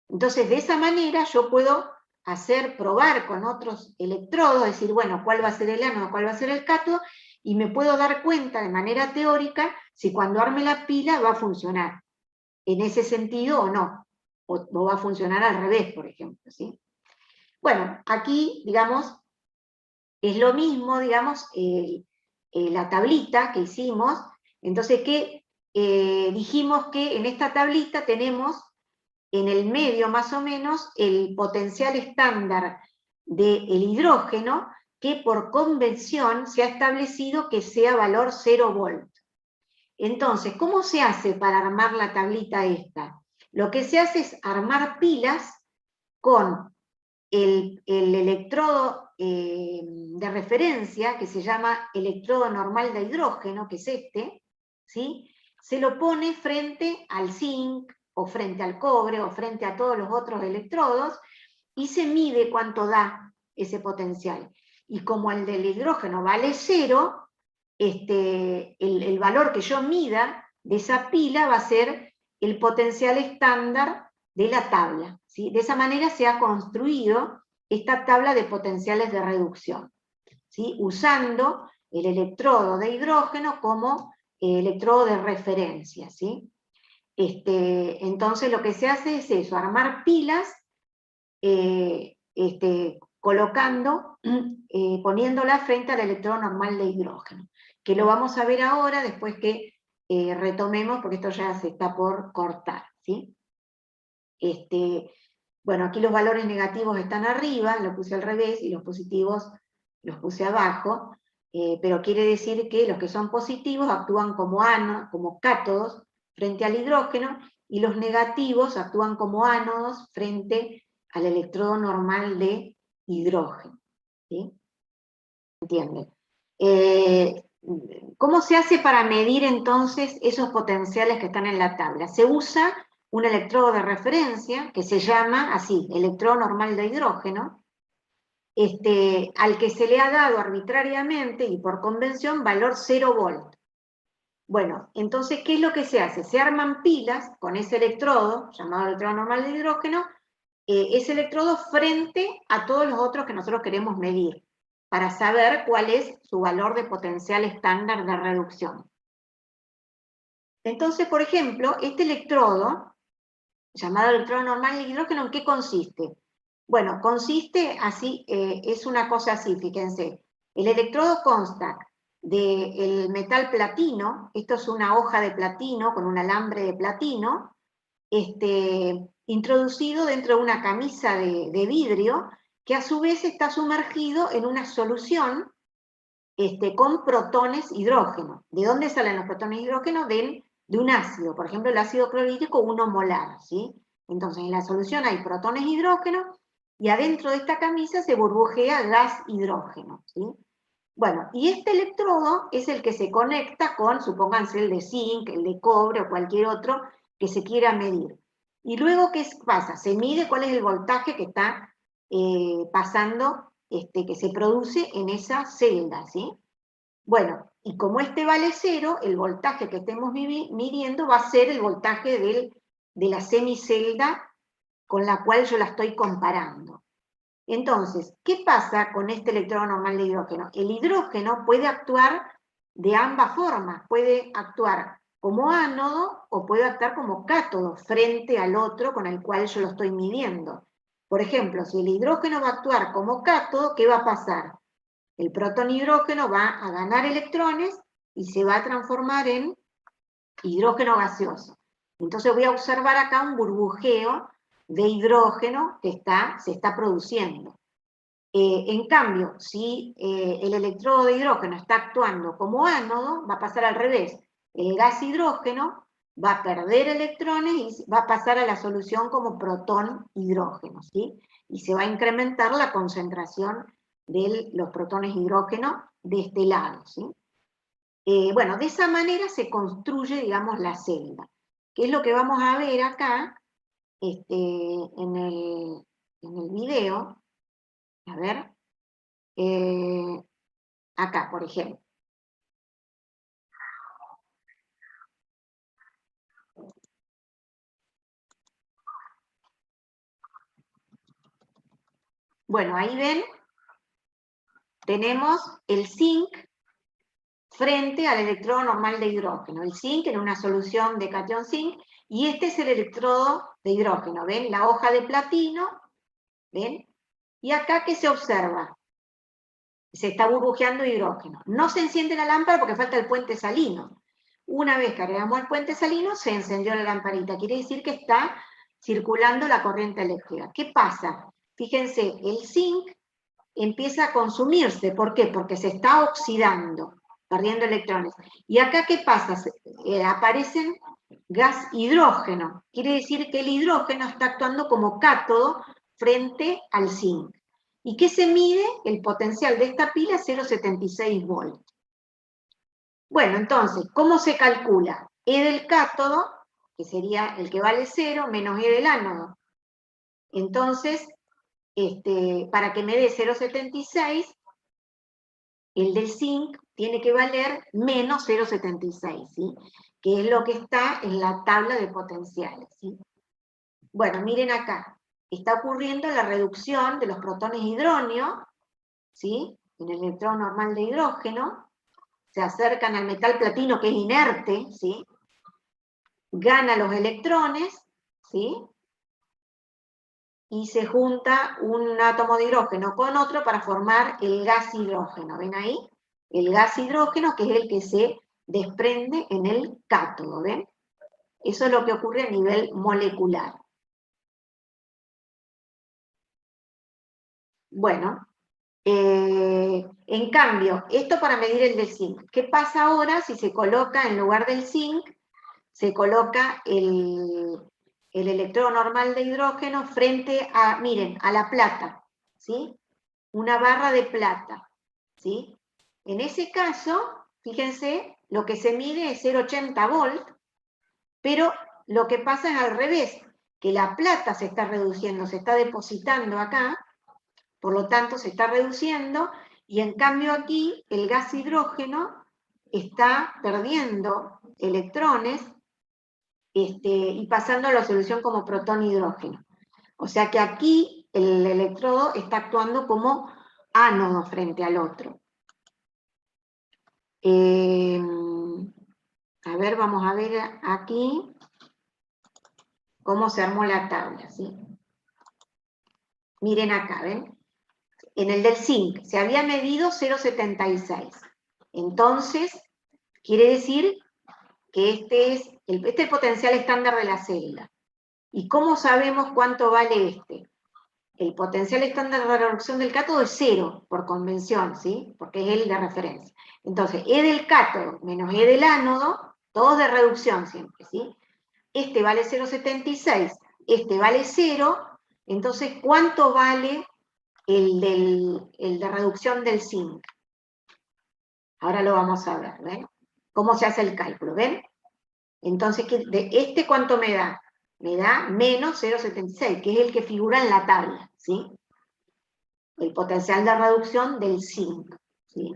Entonces, de esa manera yo puedo probar con otros electrodos, decir, bueno, cuál va a ser el ánodo, cuál va a ser el cátodo, y me puedo dar cuenta de manera teórica si cuando arme la pila va a funcionar en ese sentido o no, o va a funcionar al revés, por ejemplo, ¿sí? Bueno, aquí, digamos, es lo mismo, digamos, la tablita que hicimos. Entonces, ¿qué? Dijimos que en esta tablita tenemos en el medio más o menos el potencial estándar del hidrógeno, que por convención se ha establecido que sea valor 0 volt. Entonces, ¿cómo se hace para armar la tablita esta? Lo que se hace es armar pilas con el electrodo de referencia, que se llama electrodo normal de hidrógeno, que es este, ¿sí? Se lo pone frente al zinc, o frente al cobre, o frente a todos los otros electrodos, y se mide cuánto da ese potencial. Y como el del hidrógeno vale 0, el valor que yo mida de esa pila va a ser el potencial estándar de la tabla, ¿sí? De esa manera se ha construido esta tabla de potenciales de reducción, ¿sí? Usando el electrodo de hidrógeno como electrodo de referencia, ¿sí? Entonces lo que se hace es eso, armar pilas, colocando, poniéndola frente al electrodo normal de hidrógeno, que lo vamos a ver ahora después que retomemos, porque esto ya se está por cortar, ¿sí? Bueno, aquí los valores negativos están arriba, lo puse al revés, y los positivos los puse abajo, pero quiere decir que los que son positivos actúan como cátodos frente al hidrógeno, y los negativos actúan como ánodos frente al electrodo normal de hidrógeno, ¿sí? ¿Entienden? ¿Cómo se hace para medir entonces esos potenciales que están en la tabla? Se usa un electrodo de referencia que se llama así, electrodo normal de hidrógeno, al que se le ha dado arbitrariamente y por convención valor 0 volt. Bueno, entonces, ¿qué es lo que se hace? Se arman pilas con ese electrodo, llamado electrodo normal de hidrógeno, ese electrodo frente a todos los otros que nosotros queremos medir, para saber cuál es su valor de potencial estándar de reducción. Entonces, por ejemplo, este electrodo, llamado electrodo normal de hidrógeno, ¿en qué consiste? Bueno, consiste así, es una cosa así, fíjense. El electrodo consta del metal platino, esto es una hoja de platino con un alambre de platino, introducido dentro de una camisa de vidrio, que a su vez está sumergido en una solución con protones hidrógeno. ¿De dónde salen los protones hidrógeno? De un ácido, por ejemplo el ácido clorhídrico 1 molar, ¿sí? Entonces en la solución hay protones hidrógeno, y adentro de esta camisa se burbujea gas hidrógeno, ¿sí? Bueno, y este electrodo es el que se conecta con, supónganse, el de zinc, el de cobre o cualquier otro que se quiera medir. Y luego, ¿qué pasa? Se mide cuál es el voltaje que está pasando, que se produce en esa celda, ¿sí? Bueno, y como este vale 0, el voltaje que estemos midiendo va a ser el voltaje de la semicelda con la cual yo la estoy comparando. Entonces, ¿qué pasa con este electrodo normal de hidrógeno? El hidrógeno puede actuar de ambas formas, puede actuar como ánodo o puede actuar como cátodo frente al otro con el cual yo lo estoy midiendo. Por ejemplo, si el hidrógeno va a actuar como cátodo, ¿qué va a pasar? El protón hidrógeno va a ganar electrones y se va a transformar en hidrógeno gaseoso. Entonces voy a observar acá un burbujeo de hidrógeno que se está produciendo. En cambio, si el electrodo de hidrógeno está actuando como ánodo, va a pasar al revés. El gas hidrógeno va a perder electrones y va a pasar a la solución como protón hidrógeno, ¿sí? Y se va a incrementar la concentración de los protones hidrógeno de este lado, ¿sí? Bueno, de esa manera se construye, digamos, la celda, que es lo que vamos a ver acá, en el video, a ver, acá, por ejemplo. Bueno, ahí ven, tenemos el zinc frente al electrodo normal de hidrógeno. El zinc en una solución de catión zinc, y este es el electrodo de hidrógeno, ¿ven? La hoja de platino, ¿ven? Y acá, ¿qué se observa? Se está burbujeando hidrógeno. No se enciende la lámpara porque falta el puente salino. Una vez que agregamos el puente salino, se encendió la lamparita. Quiere decir que está circulando la corriente eléctrica. ¿Qué pasa? Fíjense, el zinc empieza a consumirse. ¿Por qué? Porque se está oxidando, perdiendo electrones. ¿Y acá qué pasa? Aparecen gas hidrógeno. Quiere decir que el hidrógeno está actuando como cátodo frente al zinc. ¿Y qué se mide? El potencial de esta pila es 0,76 volts. Bueno, entonces, ¿cómo se calcula? E del cátodo, que sería el que vale 0, menos E del ánodo. Entonces, para que me dé 0,76, el del zinc tiene que valer menos 0,76, ¿sí? Que es lo que está en la tabla de potenciales, ¿sí? Bueno, miren acá. Está ocurriendo la reducción de los protones hidronio, ¿sí? En el electrón normal de hidrógeno, se acercan al metal platino que es inerte, ¿sí? Gana los electrones, ¿sí? Y se junta un átomo de hidrógeno con otro para formar el gas hidrógeno, ¿ven ahí? El gas hidrógeno, que es el que se desprende en el cátodo, ¿ven? Eso es lo que ocurre a nivel molecular. Bueno, en cambio, esto para medir el del zinc. ¿Qué pasa ahora si se coloca en lugar del zinc, se coloca el electrodo normal de hidrógeno frente a, miren, a la plata, ¿sí? Una barra de plata, ¿sí? En ese caso, fíjense, lo que se mide es 0,80 volt, pero lo que pasa es al revés, que la plata se está reduciendo, se está depositando acá, por lo tanto se está reduciendo, y en cambio aquí el gas hidrógeno está perdiendo electrones y pasando a la solución como protón hidrógeno. O sea que aquí el electrodo está actuando como ánodo frente al otro. A ver, vamos a ver aquí cómo se armó la tabla, ¿sí? Miren acá, ¿ven? En el del zinc se había medido 0,76. Entonces, quiere decir que este es el potencial estándar de la célula. ¿Y cómo sabemos cuánto vale este? El potencial estándar de reducción del cátodo es 0, por convención, ¿sí? Porque es el de referencia. Entonces, E del cátodo menos E del ánodo, todos de reducción siempre, ¿sí? Este vale 0,76, este vale 0, entonces, ¿cuánto vale el de reducción del zinc? Ahora lo vamos a ver, ¿ven? ¿Cómo se hace el cálculo? ¿Ven? Entonces, ¿este cuánto me da? Me da menos 0,76, que es el que figura en la tabla, ¿sí? El potencial de reducción del zinc, ¿sí?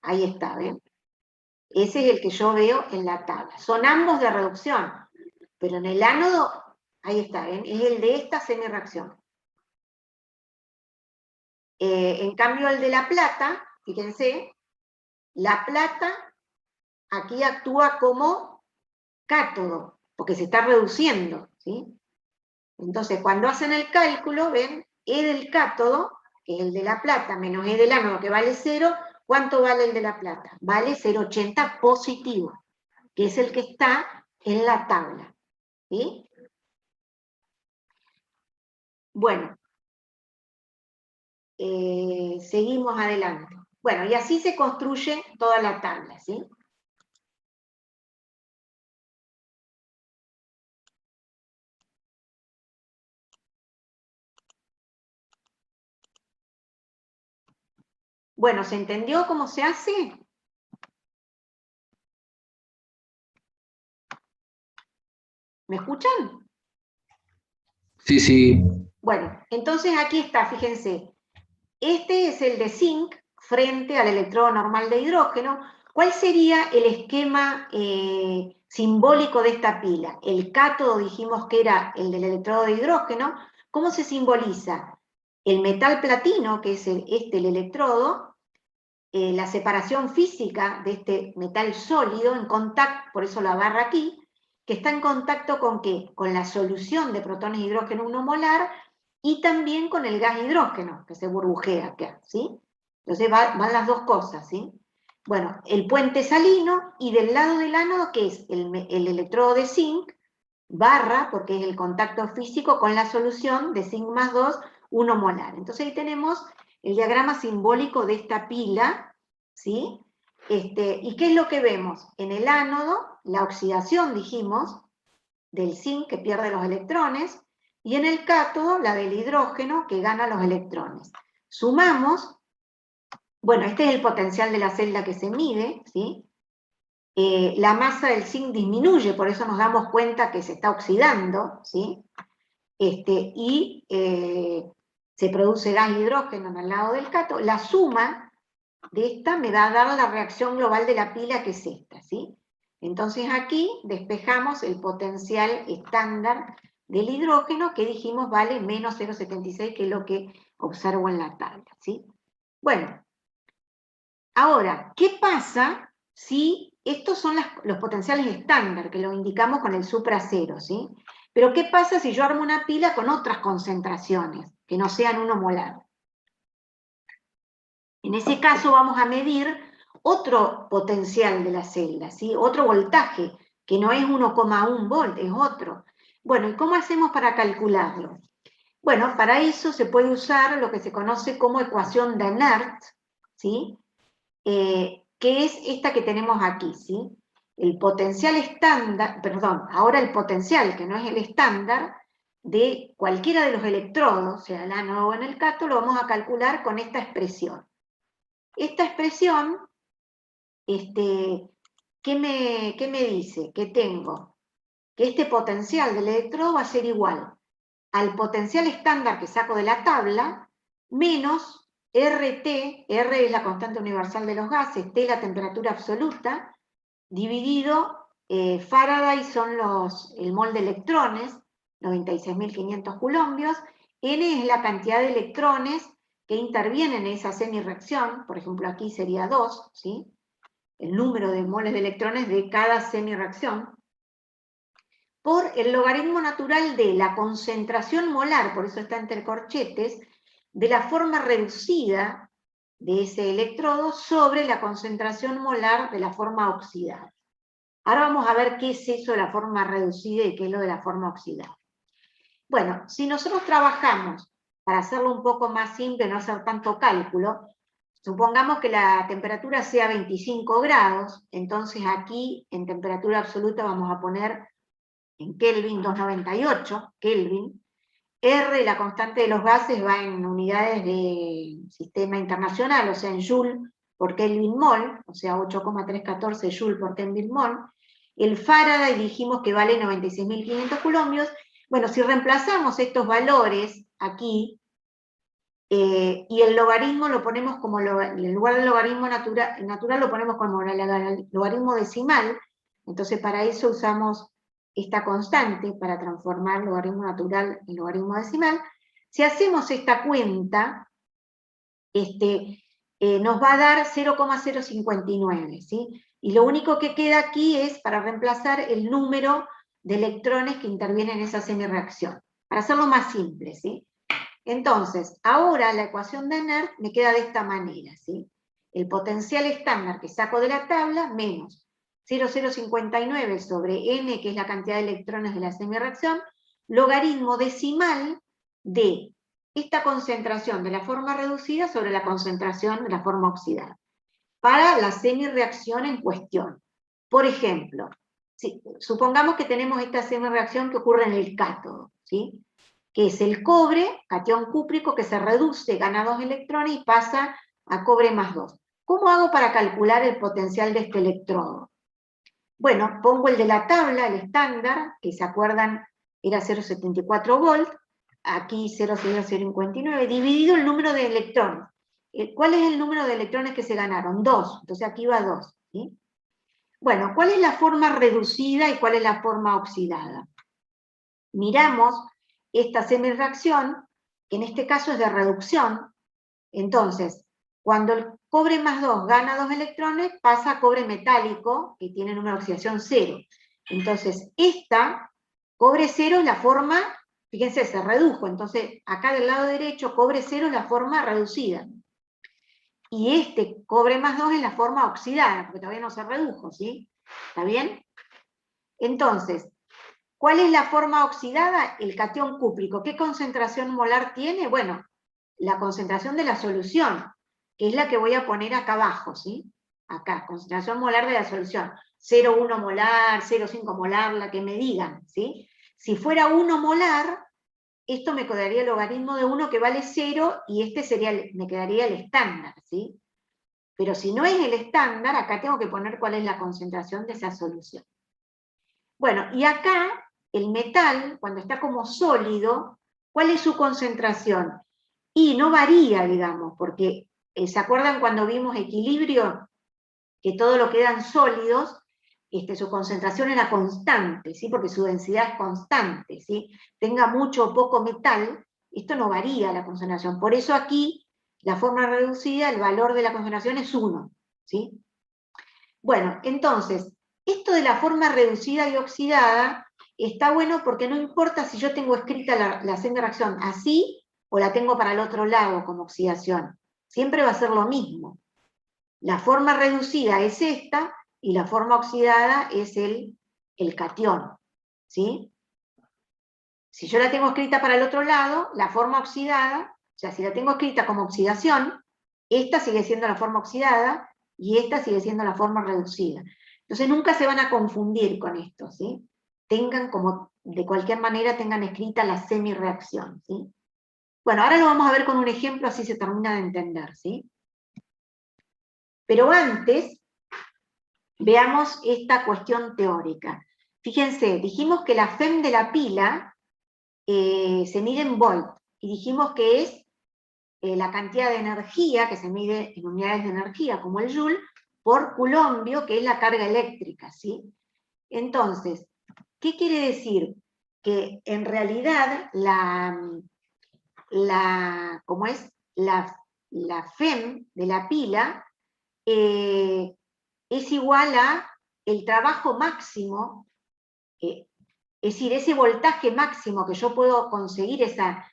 Ahí está, ¿ven? Ese es el que yo veo en la tabla. Son ambos de reducción, pero en el ánodo, ahí está, ¿ven? Es el de esta semireacción. En cambio, el de la plata, fíjense, la plata aquí actúa como cátodo, porque se está reduciendo, ¿sí? Entonces, cuando hacen el cálculo, ven, E del cátodo, que es el de la plata, menos E del ánodo, que vale 0, ¿cuánto vale el de la plata? Vale 0,80 positivo, que es el que está en la tabla, ¿sí? Bueno, seguimos adelante. Bueno, y así se construye toda la tabla, ¿sí? Bueno, ¿se entendió cómo se hace? ¿Me escuchan? Sí, sí. Bueno, entonces aquí está, fíjense. Este es el de zinc frente al electrodo normal de hidrógeno. ¿Cuál sería el esquema simbólico de esta pila? El cátodo dijimos que era el del electrodo de hidrógeno. ¿Cómo se simboliza? El metal platino, que es el electrodo, la separación física de este metal sólido en contacto, por eso la barra aquí, que está en contacto con ¿qué? Con la solución de protones de hidrógeno 1 molar y también con el gas hidrógeno, que se burbujea acá, ¿sí? Entonces van las dos cosas, ¿sí? Bueno, el puente salino, y del lado del ánodo, que es el electrodo de zinc, barra, porque es el contacto físico con la solución de zinc más 2, 1 molar. Entonces ahí tenemos el diagrama simbólico de esta pila, ¿sí? ¿Y qué es lo que vemos? En el ánodo, la oxidación, dijimos, del zinc, que pierde los electrones, y en el cátodo, la del hidrógeno, que gana los electrones. Sumamos, bueno, este es el potencial de la celda que se mide, ¿sí? La masa del zinc disminuye, por eso nos damos cuenta que se está oxidando, ¿sí? Se produce gas hidrógeno en el lado del cátodo. La suma de esta me va a dar la reacción global de la pila, que es esta, ¿sí? Entonces aquí despejamos el potencial estándar del hidrógeno, que dijimos vale menos 0,76, que es lo que observo en la tabla, ¿sí? Bueno, ahora, ¿qué pasa si estos son los potenciales estándar, que los indicamos con el supracero, ¿sí? Pero ¿qué pasa si yo armo una pila con otras concentraciones, que no sean 1 molar? En ese caso vamos a medir otro potencial de la celda, ¿sí? Otro voltaje, que no es 1,1 volt, es otro. Bueno, ¿y cómo hacemos para calcularlo? Bueno, para eso se puede usar lo que se conoce como ecuación de Nernst, ¿sí? Que es esta que tenemos aquí, ¿sí? El potencial estándar, perdón, ahora el potencial, que no es el estándar, de cualquiera de los electrodos, sea el ánodo o en el cátodo, lo vamos a calcular con esta expresión. Esta expresión, ¿qué me dice? Que tengo que este potencial del electrodo va a ser igual al potencial estándar que saco de la tabla, menos RT, R es la constante universal de los gases, T la temperatura absoluta, dividido, Faraday son el mol de electrones, 96.500 coulombios, N es la cantidad de electrones que intervienen en esa semirreacción, por ejemplo aquí sería 2, ¿sí? El número de moles de electrones de cada semirreacción, por el logaritmo natural de la concentración molar, por eso está entre corchetes, de la forma reducida de ese electrodo sobre la concentración molar de la forma oxidada. Ahora vamos a ver qué es eso de la forma reducida y qué es lo de la forma oxidada. Bueno, si nosotros trabajamos, para hacerlo un poco más simple, no hacer tanto cálculo, supongamos que la temperatura sea 25 grados, entonces aquí en temperatura absoluta vamos a poner en Kelvin 298, Kelvin. R, la constante de los gases, va en unidades de sistema internacional, o sea en Joule por Kelvin mol, o sea 8,314 Joule por Kelvin mol. El Faraday dijimos que vale 96.500 coulombios. Bueno, si reemplazamos estos valores aquí, y el logaritmo lo ponemos como, en lugar del logaritmo natural lo ponemos como el logaritmo decimal, entonces para eso usamos esta constante para transformar logaritmo natural en logaritmo decimal. Si hacemos esta cuenta, nos va a dar 0,059, ¿sí? Y lo único que queda aquí es para reemplazar el número de electrones que intervienen en esa semirreacción, para hacerlo más simple, ¿sí? Entonces, ahora la ecuación de Nernst me queda de esta manera, ¿sí? El potencial estándar que saco de la tabla menos 0,059 sobre n, que es la cantidad de electrones de la semirreacción, logaritmo decimal de esta concentración de la forma reducida sobre la concentración de la forma oxidada, para la semirreacción en cuestión. Por ejemplo, supongamos que tenemos esta semirreacción que ocurre en el cátodo, ¿sí? Que es el cobre, catión cúprico, que se reduce, gana 2 electrones y pasa a cobre más 2. ¿Cómo hago para calcular el potencial de este electrodo? Bueno, pongo el de la tabla, el estándar, que se acuerdan era 0,74 volt, aquí 0,059, dividido el número de electrones. ¿Cuál es el número de electrones que se ganaron? 2, entonces aquí va 2, ¿sí? Bueno, ¿cuál es la forma reducida y cuál es la forma oxidada? Miramos esta semirreacción, que en este caso es de reducción. Entonces, cuando el cobre más 2 gana 2 electrones, pasa a cobre metálico, que tiene número de oxidación 0. Entonces, esta, cobre 0 es la forma, fíjense, se redujo. Entonces, acá del lado derecho, cobre 0 es la forma reducida. Y este cobre más 2 es la forma oxidada, porque todavía no se redujo, ¿sí? ¿Está bien? Entonces, ¿cuál es la forma oxidada? El catión cúprico. ¿Qué concentración molar tiene? Bueno, la concentración de la solución, que es la que voy a poner acá abajo, ¿sí? Acá, concentración molar de la solución. 0,1 molar, 0,5 molar, la que me digan, ¿sí? Si fuera 1 molar, esto me quedaría el logaritmo de 1 que vale 0, y este sería, me quedaría el estándar, ¿sí? Pero si no es el estándar, acá tengo que poner cuál es la concentración de esa solución. Bueno, y acá, el metal, cuando está como sólido, ¿cuál es su concentración? Y no varía, digamos, porque, ¿se acuerdan cuando vimos equilibrio? Que todo lo que eran sólidos, su concentración era constante, ¿sí? Porque su densidad es constante, ¿sí? Tenga mucho o poco metal, esto no varía la concentración. Por eso aquí, la forma reducida, el valor de la concentración es 1, ¿sí? Bueno, entonces, esto de la forma reducida y oxidada está bueno porque no importa si yo tengo escrita la semi-reacción así o la tengo para el otro lado como oxidación. Siempre va a ser lo mismo. La forma reducida es esta y la forma oxidada es el catión, ¿sí? Si yo la tengo escrita para el otro lado, la forma oxidada, o sea, si la tengo escrita como oxidación, esta sigue siendo la forma oxidada y esta sigue siendo la forma reducida. Entonces nunca se van a confundir con esto, ¿sí? Tengan como, de cualquier manera, tengan escrita la semirreacción, ¿sí? Bueno, ahora lo vamos a ver con un ejemplo, así se termina de entender, ¿sí? Pero antes, veamos esta cuestión teórica. Fíjense, dijimos que la FEM de la pila se mide en volt, y dijimos que es la cantidad de energía, que se mide en unidades de energía, como el joule, por coulombio, que es la carga eléctrica, ¿sí? Entonces, ¿qué quiere decir? Que en realidad como es la FEM de la pila, es igual a el trabajo máximo, es decir, ese voltaje máximo que yo puedo conseguir, esa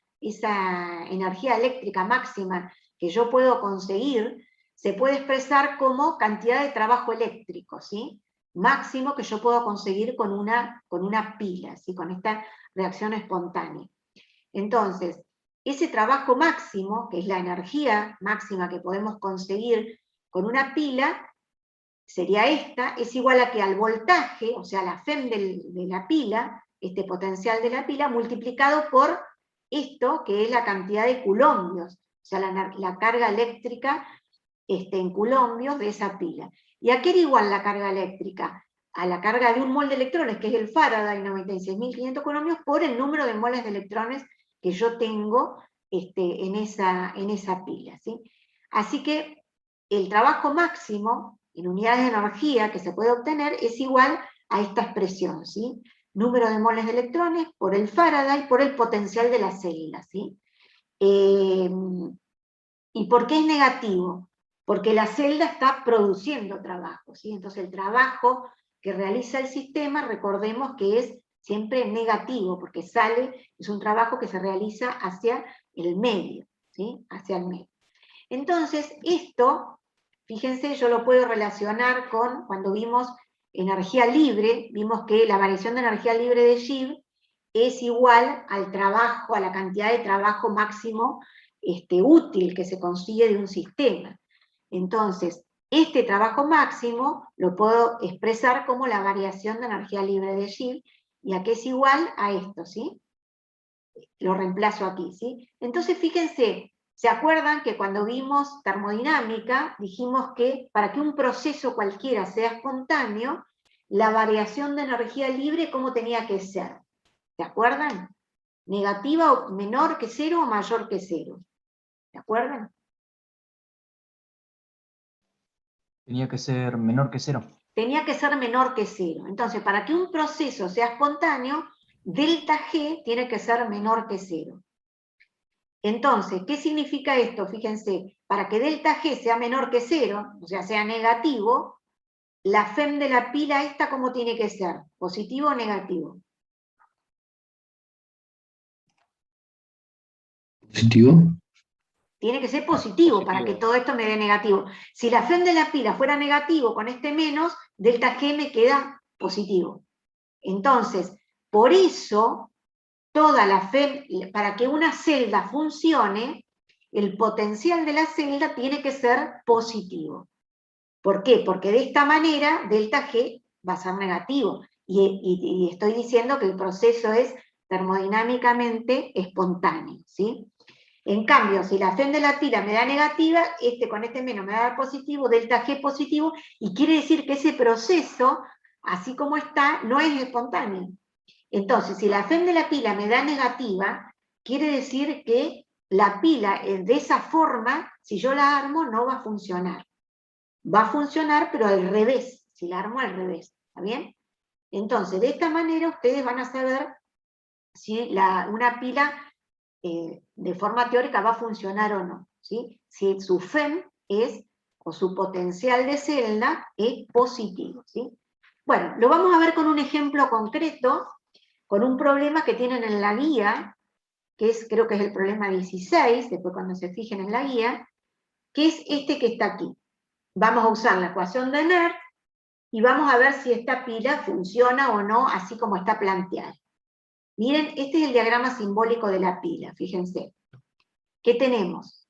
energía eléctrica máxima que yo puedo conseguir, se puede expresar como cantidad de trabajo eléctrico, ¿sí? Máximo que yo puedo conseguir con una pila, ¿sí? Con esta reacción espontánea. Entonces, ese trabajo máximo, que es la energía máxima que podemos conseguir con una pila, sería esta, es igual a que al voltaje, o sea, la FEM de la pila, este potencial de la pila, multiplicado por esto, que es la cantidad de coulombios, o sea, la carga eléctrica en coulombios de esa pila. ¿Y a qué era igual la carga eléctrica? A la carga de un mol de electrones, que es el Faraday, 96.500 coulombios, por el número de moles de electrones que yo tengo en esa pila, ¿sí? Así que el trabajo máximo en unidades de energía que se puede obtener es igual a esta expresión, ¿sí? Número de moles de electrones por el Faraday, por el potencial de la célula, ¿sí? ¿Y por qué es negativo? Porque la celda está produciendo trabajo, ¿sí? Entonces el trabajo que realiza el sistema, recordemos que es siempre negativo, porque es un trabajo que se realiza hacia el medio, ¿sí? Hacia el medio. Entonces, esto, fíjense, yo lo puedo relacionar con cuando vimos energía libre, vimos que la variación de energía libre de Gibbs es igual al trabajo, a la cantidad de trabajo máximo útil que se consigue de un sistema. Entonces, este trabajo máximo lo puedo expresar como la variación de energía libre de Gibbs, y a qué es igual a esto, ¿sí? Lo reemplazo aquí, ¿sí? Entonces, fíjense, ¿se acuerdan que cuando vimos termodinámica, dijimos que para que un proceso cualquiera sea espontáneo, la variación de energía libre, ¿cómo tenía que ser? ¿Se acuerdan? negativa o menor que 0 o mayor que 0. ¿De acuerdo? Tenía que ser menor que 0. Tenía que ser menor que 0. Entonces, para que un proceso sea espontáneo, delta G tiene que ser menor que 0. Entonces, ¿qué significa esto? Fíjense, para que delta G sea menor que 0, o sea, sea negativo, la FEM de la pila esta, ¿cómo tiene que ser? ¿Positivo o negativo? ¿Positivo? Tiene que ser positivo para que todo esto me dé negativo. Si la FEM de la pila fuera negativo con este menos, delta G me queda positivo. Entonces, por eso, toda la FEM, para que una celda funcione, el potencial de la celda tiene que ser positivo. ¿Por qué? Porque de esta manera, delta G va a ser negativo. Y estoy diciendo que el proceso es termodinámicamente espontáneo, ¿sí? En cambio, si la FEM de la pila me da negativa, con este menos me va a dar positivo, delta G positivo, y quiere decir que ese proceso, así como está, no es espontáneo. Entonces, si la FEM de la pila me da negativa, quiere decir que la pila de esa forma, si yo la armo, no va a funcionar. Va a funcionar, pero al revés, si la armo al revés, ¿está bien? Entonces, de esta manera ustedes van a saber si una pila de forma teórica va a funcionar o no, ¿sí? Si su FEM o su potencial de celda es positivo, ¿sí? Bueno, lo vamos a ver con un ejemplo concreto, con un problema que tienen en la guía, creo que es el problema 16, después cuando se fijen en la guía, que es este que está aquí. Vamos a usar la ecuación de Nernst y vamos a ver si esta pila funciona o no, así como está planteada. Miren, este es el diagrama simbólico de la pila, fíjense. ¿Qué tenemos?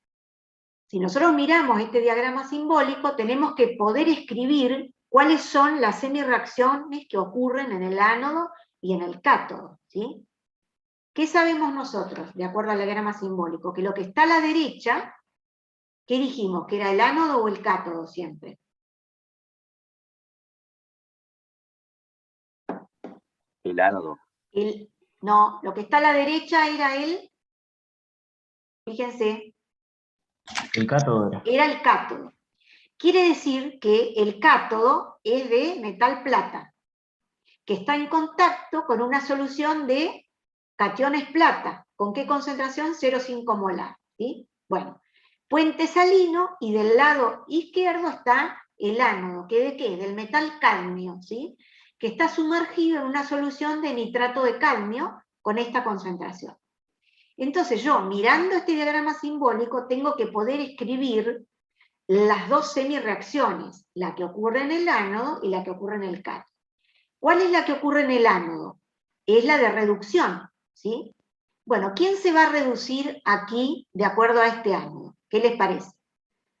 Si nosotros miramos este diagrama simbólico, tenemos que poder escribir cuáles son las semirreacciones que ocurren en el ánodo y en el cátodo, ¿sí? ¿Qué sabemos nosotros, de acuerdo al diagrama simbólico? Que lo que está a la derecha, ¿qué dijimos? ¿Que era el ánodo o el cátodo siempre? El ánodo. No, lo que está a la derecha era fíjense. El cátodo Era el cátodo. Quiere decir que el cátodo es de metal plata, que está en contacto con una solución de cationes plata. ¿Con qué concentración? 0,5 molar. ¿Sí? Bueno, puente salino, y del lado izquierdo está el ánodo, que ¿de qué? Del metal cadmio, ¿sí? Que está sumergido en una solución de nitrato de cadmio con esta concentración. Entonces yo, mirando este diagrama simbólico, tengo que poder escribir las dos semirreacciones, la que ocurre en el ánodo y la que ocurre en el cátodo. ¿Cuál es la que ocurre en el ánodo? Es la de reducción, ¿sí? Bueno, ¿quién se va a reducir aquí de acuerdo a este ánodo? ¿Qué les parece?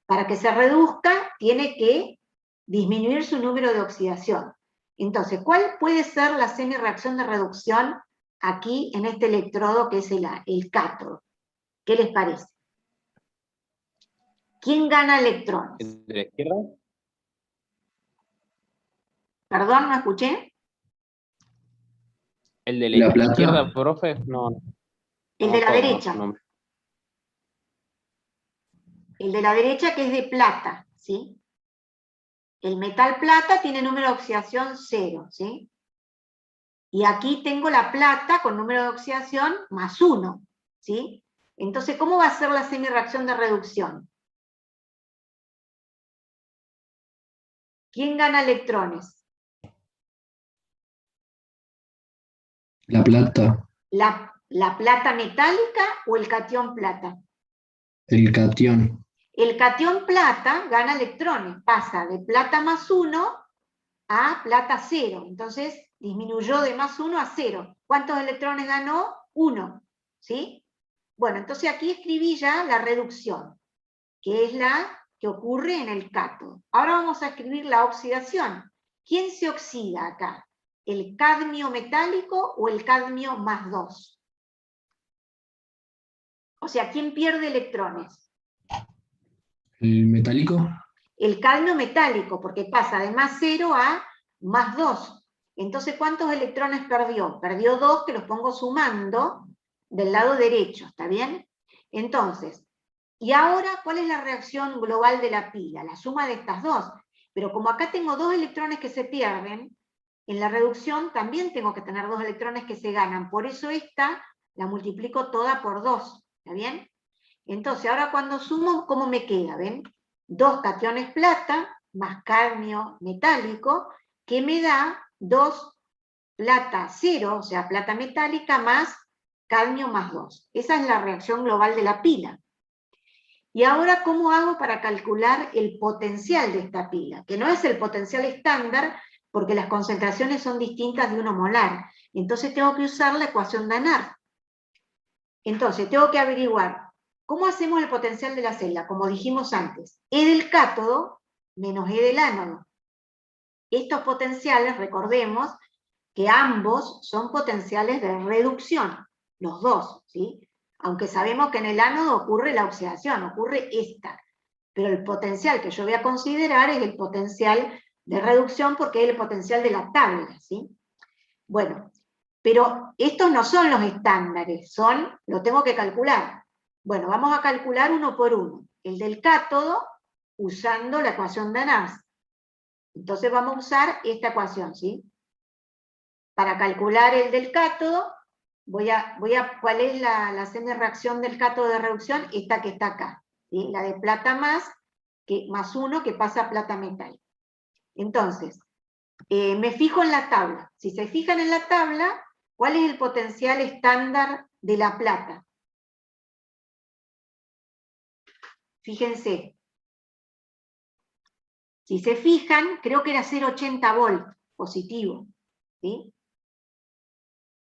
Para que se reduzca, tiene que disminuir su número de oxidación. Entonces, ¿cuál puede ser la semirreacción de reducción aquí en este electrodo que es el cátodo? ¿Qué les parece? ¿Quién gana electrones? ¿El de la izquierda? ¿Perdón, no escuché? ¿El de La la plata. izquierda, profe? No. El de la ¿cómo? derecha. No. El de la derecha, que es de plata, ¿sí? El metal plata tiene número de oxidación 0, ¿sí? Y aquí tengo la plata con número de oxidación más 1, ¿sí? Entonces, ¿cómo va a ser la semirreacción de reducción? ¿Quién gana electrones? La plata. ¿La plata metálica o el catión plata? El catión. El catión plata gana electrones, pasa de plata más 1 a plata 0, entonces disminuyó de más 1 a 0. ¿Cuántos electrones ganó? 1, ¿sí? Bueno, entonces aquí escribí ya la reducción, que es la que ocurre en el cátodo. Ahora vamos a escribir la oxidación. ¿Quién se oxida acá? ¿El cadmio metálico o el cadmio más 2? O sea, ¿quién pierde electrones? El metálico. El cadmio metálico, porque pasa de más 0 a más 2. Entonces, ¿cuántos electrones perdió? Perdió 2, que los pongo sumando, del lado derecho, ¿está bien? Entonces, y ahora, ¿cuál es la reacción global de la pila? La suma de estas dos. Pero como acá tengo 2 electrones que se pierden, en la reducción también tengo que tener 2 electrones que se ganan. Por eso esta la multiplico toda por 2, ¿está bien? Entonces, ahora cuando sumo, ¿cómo me queda? ¿Ven? 2 cationes plata más cadmio metálico, que me da 2 plata 0, o sea, plata metálica más cadmio más 2. Esa es la reacción global de la pila. Y ahora, ¿cómo hago para calcular el potencial de esta pila? Que no es el potencial estándar, porque las concentraciones son distintas de 1 molar. Entonces tengo que usar la ecuación de Anart. Entonces, tengo que averiguar, ¿cómo hacemos el potencial de la celda? Como dijimos antes, E del cátodo menos E del ánodo. Estos potenciales, recordemos, que ambos son potenciales de reducción, los dos, ¿sí? Aunque sabemos que en el ánodo ocurre la oxidación, ocurre esta. Pero el potencial que yo voy a considerar es el potencial de reducción porque es el potencial de la tabla, ¿sí? Bueno, pero estos no son los estándares, lo tengo que calcular. Bueno, vamos a calcular uno por uno. El del cátodo, usando la ecuación de Anart. Entonces vamos a usar esta ecuación, ¿sí? Para calcular el del cátodo, ¿cuál es la semi-reacción del cátodo de reducción? Esta que está acá, ¿sí? La de plata más 1 que pasa a plata metal. Entonces, me fijo en la tabla. Si se fijan en la tabla, ¿cuál es el potencial estándar de la plata? Fíjense. Si se fijan, creo que era 0,80 volt positivo, ¿sí?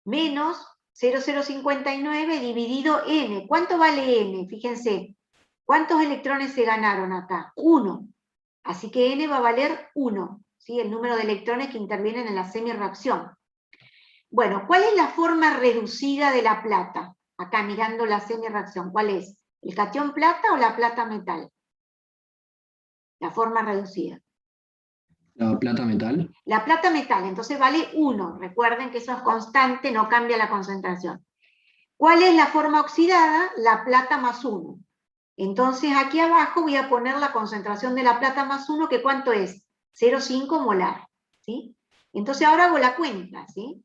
Menos 0,059 dividido N. ¿Cuánto vale N? Fíjense. ¿Cuántos electrones se ganaron acá? 1. Así que N va a valer 1, ¿sí? El número de electrones que intervienen en la semi-reacción. Bueno, ¿cuál es la forma reducida de la plata? Acá mirando la semi-reacción, ¿cuál es? ¿El catión plata o la plata metal? La forma reducida. La plata metal. La plata metal, entonces vale 1. Recuerden que eso es constante, no cambia la concentración. ¿Cuál es la forma oxidada? La plata más 1. Entonces aquí abajo voy a poner la concentración de la plata más 1, que ¿cuánto es? 0,5 molar, ¿sí? Entonces ahora hago la cuenta, ¿sí?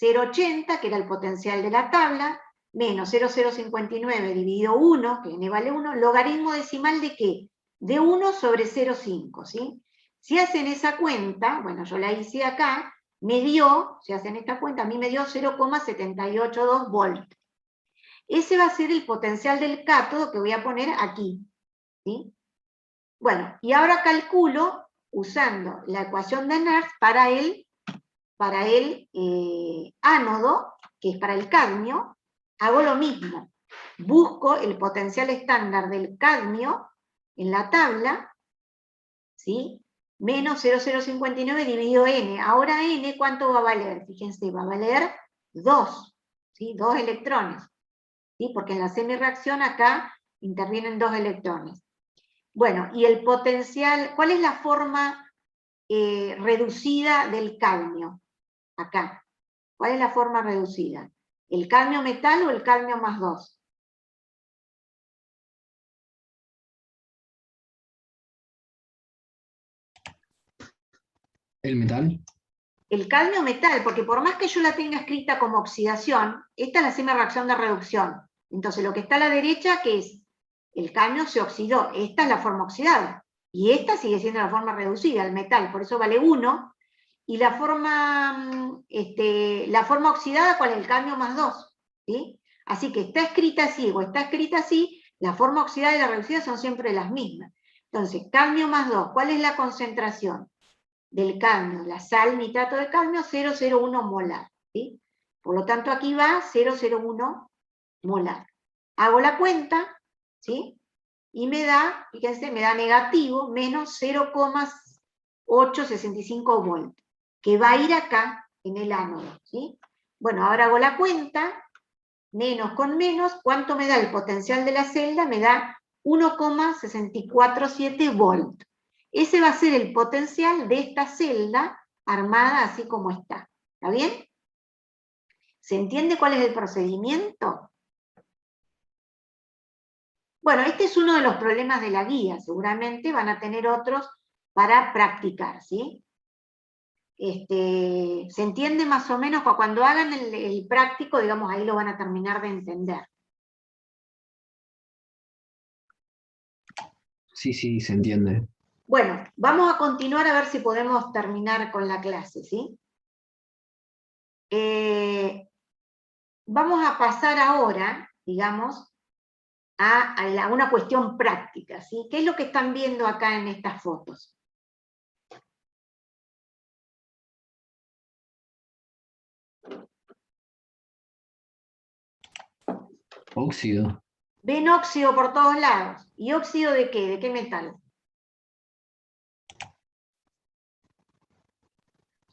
0,80, que era el potencial de la tabla, menos 0,059 dividido 1, que N vale 1, logaritmo decimal ¿de qué? De 1 sobre 0,5, ¿sí? Si hacen esa cuenta, bueno, yo la hice acá, me dio, si hacen esta cuenta, a mí me dio 0,782 volt. Ese va a ser el potencial del cátodo que voy a poner aquí, ¿sí? Bueno, y ahora calculo, usando la ecuación de Anart, para el ánodo, que es para el cadmio, hago lo mismo. Busco el potencial estándar del cadmio en la tabla, ¿sí? Menos 0,059 dividido N. Ahora N, ¿cuánto va a valer? Fíjense, va a valer 2, ¿sí? 2 electrones, ¿sí? Porque en la semi-reacción acá intervienen 2 electrones. Bueno, y el potencial, ¿cuál es la forma reducida del cadmio? Acá. ¿Cuál es la forma reducida? ¿El cadmio metal o el cadmio más 2? ¿El metal? El cadmio metal, porque por más que yo la tenga escrita como oxidación, esta es la semi-reacción de reducción. Entonces lo que está a la derecha, ¿qué es? El cadmio se oxidó, esta es la forma oxidada. Y esta sigue siendo la forma reducida, el metal, por eso vale 1. Y la forma oxidada, ¿cuál es? El cadmio más 2. ¿Sí? Así que está escrita así o está escrita así, la forma oxidada y la reducida son siempre las mismas. Entonces, cadmio más 2, ¿cuál es la concentración del cadmio? La sal nitrato de cadmio, 0,01 molar. ¿Sí? Por lo tanto, aquí va 0,01 molar. Hago la cuenta, ¿sí? Y me da, fíjense, me da negativo, menos 0,865 volt, que va a ir acá en el ánodo, ¿sí? Bueno, ahora hago la cuenta, menos con menos, ¿cuánto me da el potencial de la celda? Me da 1,647 volt. Ese va a ser el potencial de esta celda armada así como está. ¿Está bien? ¿Se entiende cuál es el procedimiento? Bueno, este es uno de los problemas de la guía, seguramente van a tener otros para practicar, ¿sí? ¿Se entiende más o menos? Cuando hagan el práctico, digamos, ahí lo van a terminar de entender. Sí, sí, se entiende. Bueno, vamos a continuar a ver si podemos terminar con la clase, ¿sí? Vamos a pasar ahora, digamos, a una cuestión práctica, ¿sí? ¿Qué es lo que están viendo acá en estas fotos? Óxido. Ven óxido por todos lados. ¿Y óxido de qué? ¿De qué metal?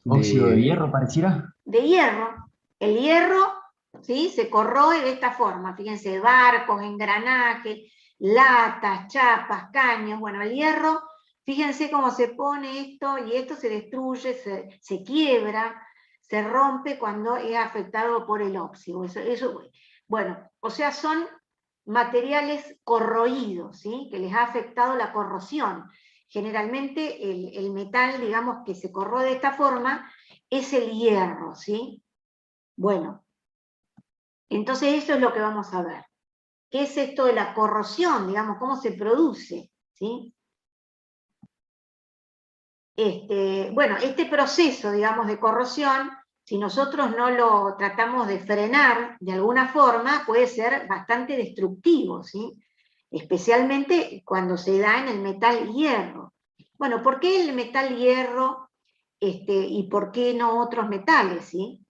Óxido de hierro, pareciera. De hierro. El hierro, ¿sí?, se corroe de esta forma. Fíjense, barcos, engranajes, latas, chapas, caños. Bueno, el hierro, fíjense cómo se pone esto, y esto se destruye, se quiebra, se rompe cuando es afectado por el óxido. Bueno, o sea, son materiales corroídos, ¿sí?, que les ha afectado la corrosión. Generalmente el metal, digamos, que se corroe de esta forma es el hierro, ¿sí? Bueno, entonces eso es lo que vamos a ver. ¿Qué es esto de la corrosión? Digamos, ¿cómo se produce? ¿Sí? Bueno, este proceso, digamos, de corrosión, si nosotros no lo tratamos de frenar de alguna forma, puede ser bastante destructivo, ¿sí? Especialmente cuando se da en el metal hierro. Bueno, ¿por qué el metal hierro y por qué no otros metales, ¿sí?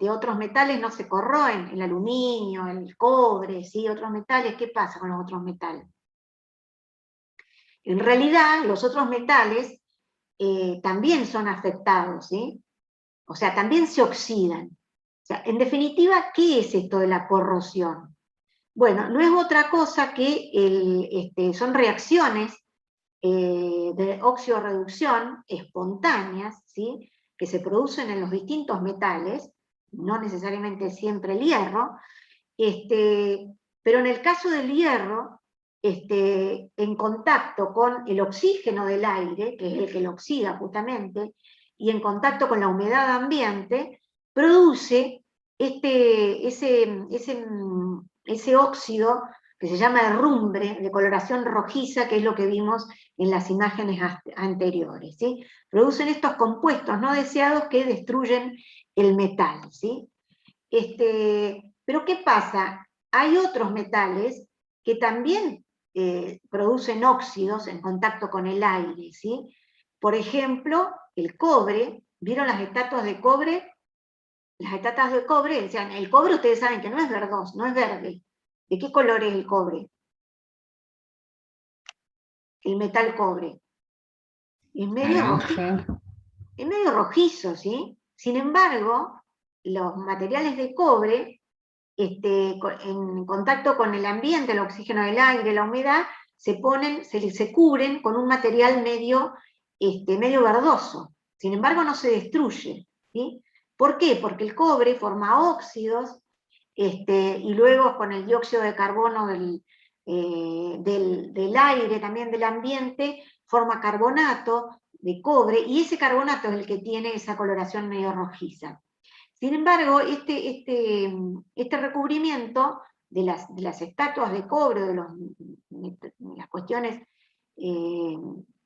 Otros metales no se corroen, el aluminio, el cobre, ¿sí? Otros metales, ¿qué pasa con los otros metales? En realidad, los otros metales también son afectados, ¿sí? O sea, también se oxidan. O sea, en definitiva, ¿qué es esto de la corrosión? Bueno, no es otra cosa que son reacciones de oxidorreducción espontáneas, ¿sí?, que se producen en los distintos metales, no necesariamente siempre el hierro, pero en el caso del hierro, en contacto con el oxígeno del aire, que es el que lo oxida justamente, y en contacto con la humedad ambiente, produce ese óxido que se llama herrumbre, de coloración rojiza, que es lo que vimos en las imágenes anteriores, ¿sí? Producen estos compuestos no deseados que destruyen el metal, ¿sí? Pero ¿qué pasa? Hay otros metales que también producen óxidos en contacto con el aire, ¿sí? Por ejemplo, el cobre. ¿Vieron las estatuas de cobre? Las estatuas de cobre, decían, el cobre ustedes saben que no es verdoso, no es verde. ¿De qué color es el cobre? El metal cobre. Es Naranja. medio rojizo, ¿sí? Sin embargo, los materiales de cobre, en contacto con el ambiente, el oxígeno del aire, la humedad, se cubren con un material medio verdoso. Sin embargo, no se destruye, ¿sí? ¿Por qué? Porque el cobre forma óxidos, y luego con el dióxido de carbono del aire, también del ambiente, forma carbonato de cobre, y ese carbonato es el que tiene esa coloración medio rojiza. Sin embargo, este recubrimiento de las estatuas de cobre, de las cuestiones,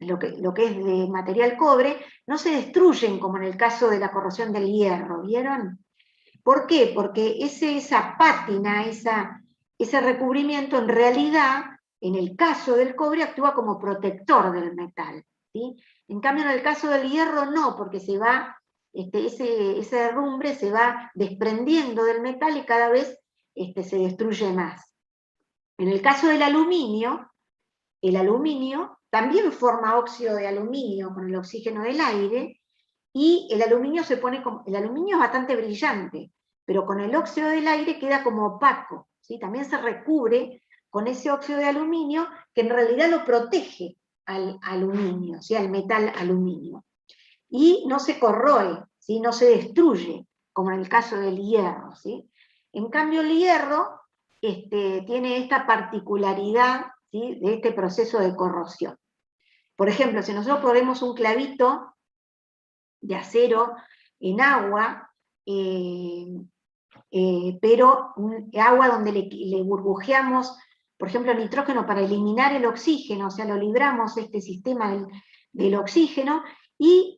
lo que es de material cobre, no se destruyen como en el caso de la corrosión del hierro, ¿vieron? ¿Por qué? Porque esa pátina, ese recubrimiento, en realidad, en el caso del cobre, actúa como protector del metal, ¿sí? En cambio, en el caso del hierro no, porque se va, ese herrumbre se va desprendiendo del metal y cada vez se destruye más. En el caso del aluminio, el aluminio también forma óxido de aluminio con el oxígeno del aire, y el aluminio el aluminio es bastante brillante, pero con el óxido del aire queda como opaco, ¿sí? También se recubre con ese óxido de aluminio que en realidad lo protege al aluminio, ¿sí?, al metal aluminio. Y no se corroe, ¿sí?, no se destruye, como en el caso del hierro, ¿sí? En cambio el hierro tiene esta particularidad, ¿sí?, de este proceso de corrosión. Por ejemplo, si nosotros ponemos un clavito de acero en agua, pero agua donde le burbujeamos, por ejemplo, nitrógeno para eliminar el oxígeno, o sea, lo libramos este sistema del oxígeno, y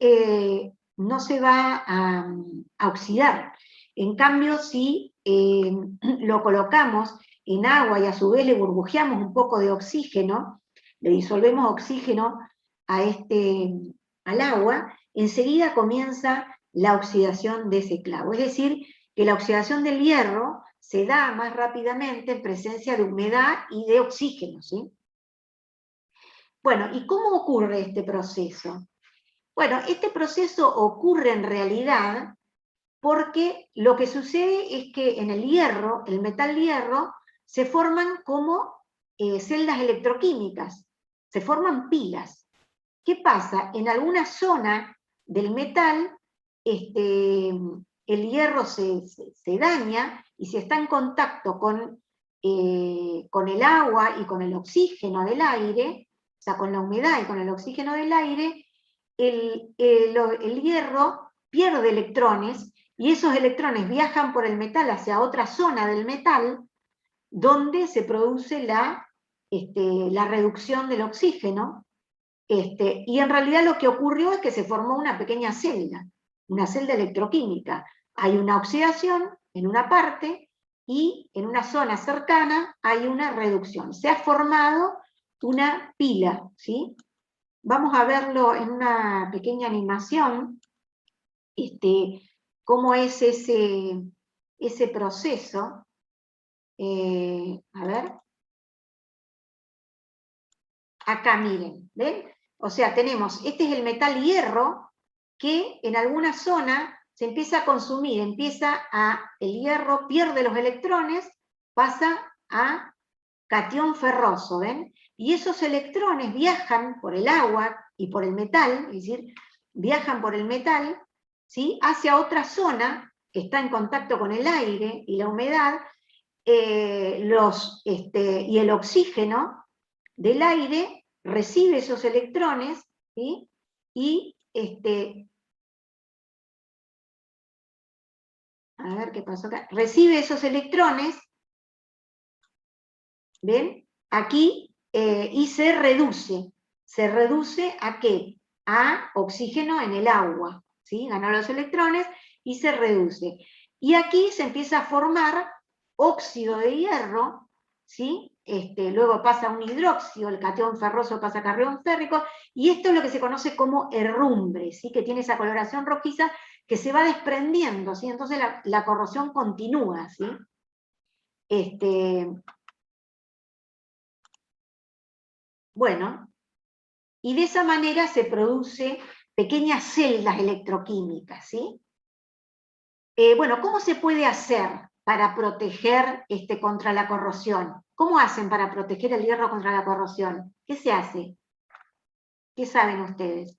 no se va a oxidar. En cambio, si lo colocamos en agua y a su vez le burbujeamos un poco de oxígeno, le disolvemos oxígeno al agua, enseguida comienza la oxidación de ese clavo. Es decir, que la oxidación del hierro se da más rápidamente en presencia de humedad y de oxígeno, ¿sí? Bueno, ¿y cómo ocurre este proceso? Bueno, este proceso ocurre en realidad porque lo que sucede es que en el hierro, el metal hierro, se forman como celdas electroquímicas, se forman pilas. ¿Qué pasa? En alguna zona del metal, el hierro se daña, y si está en contacto con el agua y con el oxígeno del aire, o sea, con la humedad y con el oxígeno del aire, el hierro pierde electrones, y esos electrones viajan por el metal hacia otra zona del metal, donde se produce la reducción del oxígeno, y en realidad lo que ocurrió es que se formó una pequeña celda electroquímica. Hay una oxidación en una parte, y en una zona cercana hay una reducción. Se ha formado una pila, ¿sí? Vamos a verlo en una pequeña animación, cómo es ese proceso. A ver. Acá miren, ¿ven? O sea, tenemos, este es el metal hierro, que en alguna zona se empieza a consumir, el hierro pierde los electrones, pasa a catión ferroso, ¿ven? Y esos electrones viajan por el agua y por el metal, es decir, viajan por el metal, ¿sí?, hacia otra zona que está en contacto con el aire y la humedad, y el oxígeno del aire recibe esos electrones, ¿sí?, y a ver qué pasó acá, recibe esos electrones, ¿ven? Aquí, y se reduce ¿a qué? A oxígeno en el agua, ¿sí? Ganó los electrones y se reduce. Y aquí se empieza a formar óxido de hierro, ¿sí? Luego pasa un hidróxido, el catión ferroso pasa a catión férrico, y esto es lo que se conoce como herrumbre, ¿sí?, que tiene esa coloración rojiza que se va desprendiendo, ¿sí? Entonces la corrosión continúa, ¿sí? Bueno, y de esa manera se produce pequeñas celdas electroquímicas, ¿sí? Bueno, ¿cómo se puede hacer para proteger contra la corrosión? ¿Cómo hacen para proteger el hierro contra la corrosión? ¿Qué se hace? ¿Qué saben ustedes?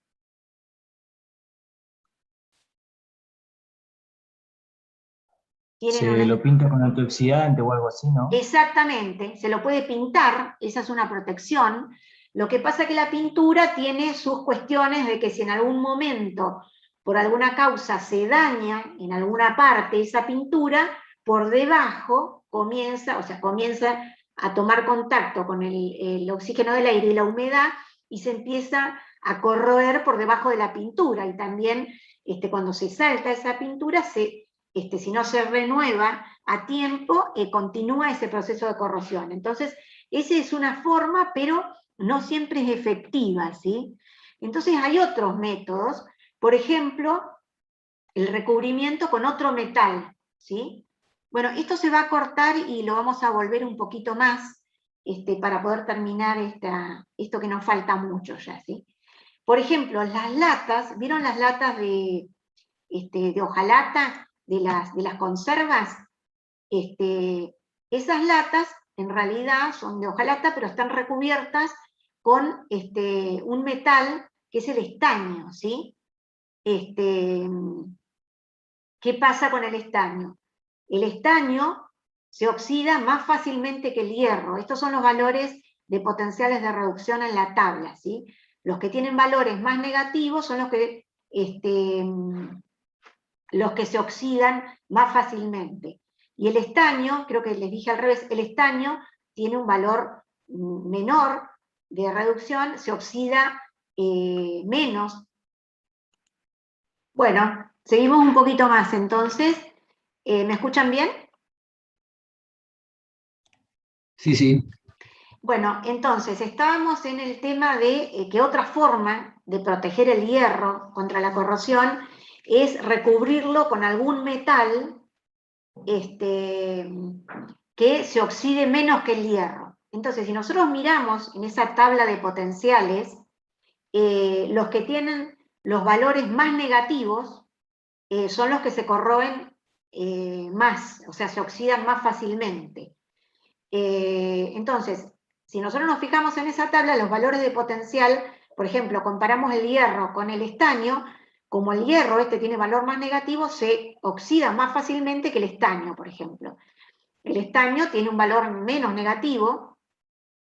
Se lo pinta con antioxidante o algo así, ¿no? Exactamente, se lo puede pintar, esa es una protección. Lo que pasa es que la pintura tiene sus cuestiones de que si en algún momento, por alguna causa, se daña en alguna parte esa pintura, por debajo comienza a tomar contacto con el oxígeno del aire y la humedad, y se empieza a corroer por debajo de la pintura, y también cuando se salta esa pintura, si no se renueva a tiempo, continúa ese proceso de corrosión. Entonces, esa es una forma, pero no siempre es efectiva, ¿sí? Entonces hay otros métodos, por ejemplo, el recubrimiento con otro metal, ¿sí? Bueno, esto se va a cortar y lo vamos a volver un poquito más, para poder terminar esto que nos falta mucho ya, ¿sí? Por ejemplo, las latas, ¿vieron las latas de hojalata? De las conservas, esas latas en realidad son de hojalata, pero están recubiertas con un metal que es el estaño, ¿sí? ¿Qué pasa con el estaño? El estaño se oxida más fácilmente que el hierro. Estos son los valores de potenciales de reducción en la tabla, ¿sí? Los que tienen valores más negativos son los que se oxidan más fácilmente. Y el estaño, creo que les dije al revés, el estaño tiene un valor menor de reducción, se oxida menos. Bueno, seguimos un poquito más entonces. ¿Me escuchan bien? Sí, sí. Bueno, entonces estábamos en el tema de que otra forma de proteger el hierro contra la corrosión es recubrirlo con algún metal que se oxide menos que el hierro. Entonces, si nosotros miramos en esa tabla de potenciales, los que tienen los valores más negativos son los que se corroen más, o sea, se oxidan más fácilmente. Entonces, si nosotros nos fijamos en esa tabla, los valores de potencial, por ejemplo, comparamos el hierro con el estaño, como el hierro tiene valor más negativo, se oxida más fácilmente que el estaño, por ejemplo. El estaño tiene un valor menos negativo,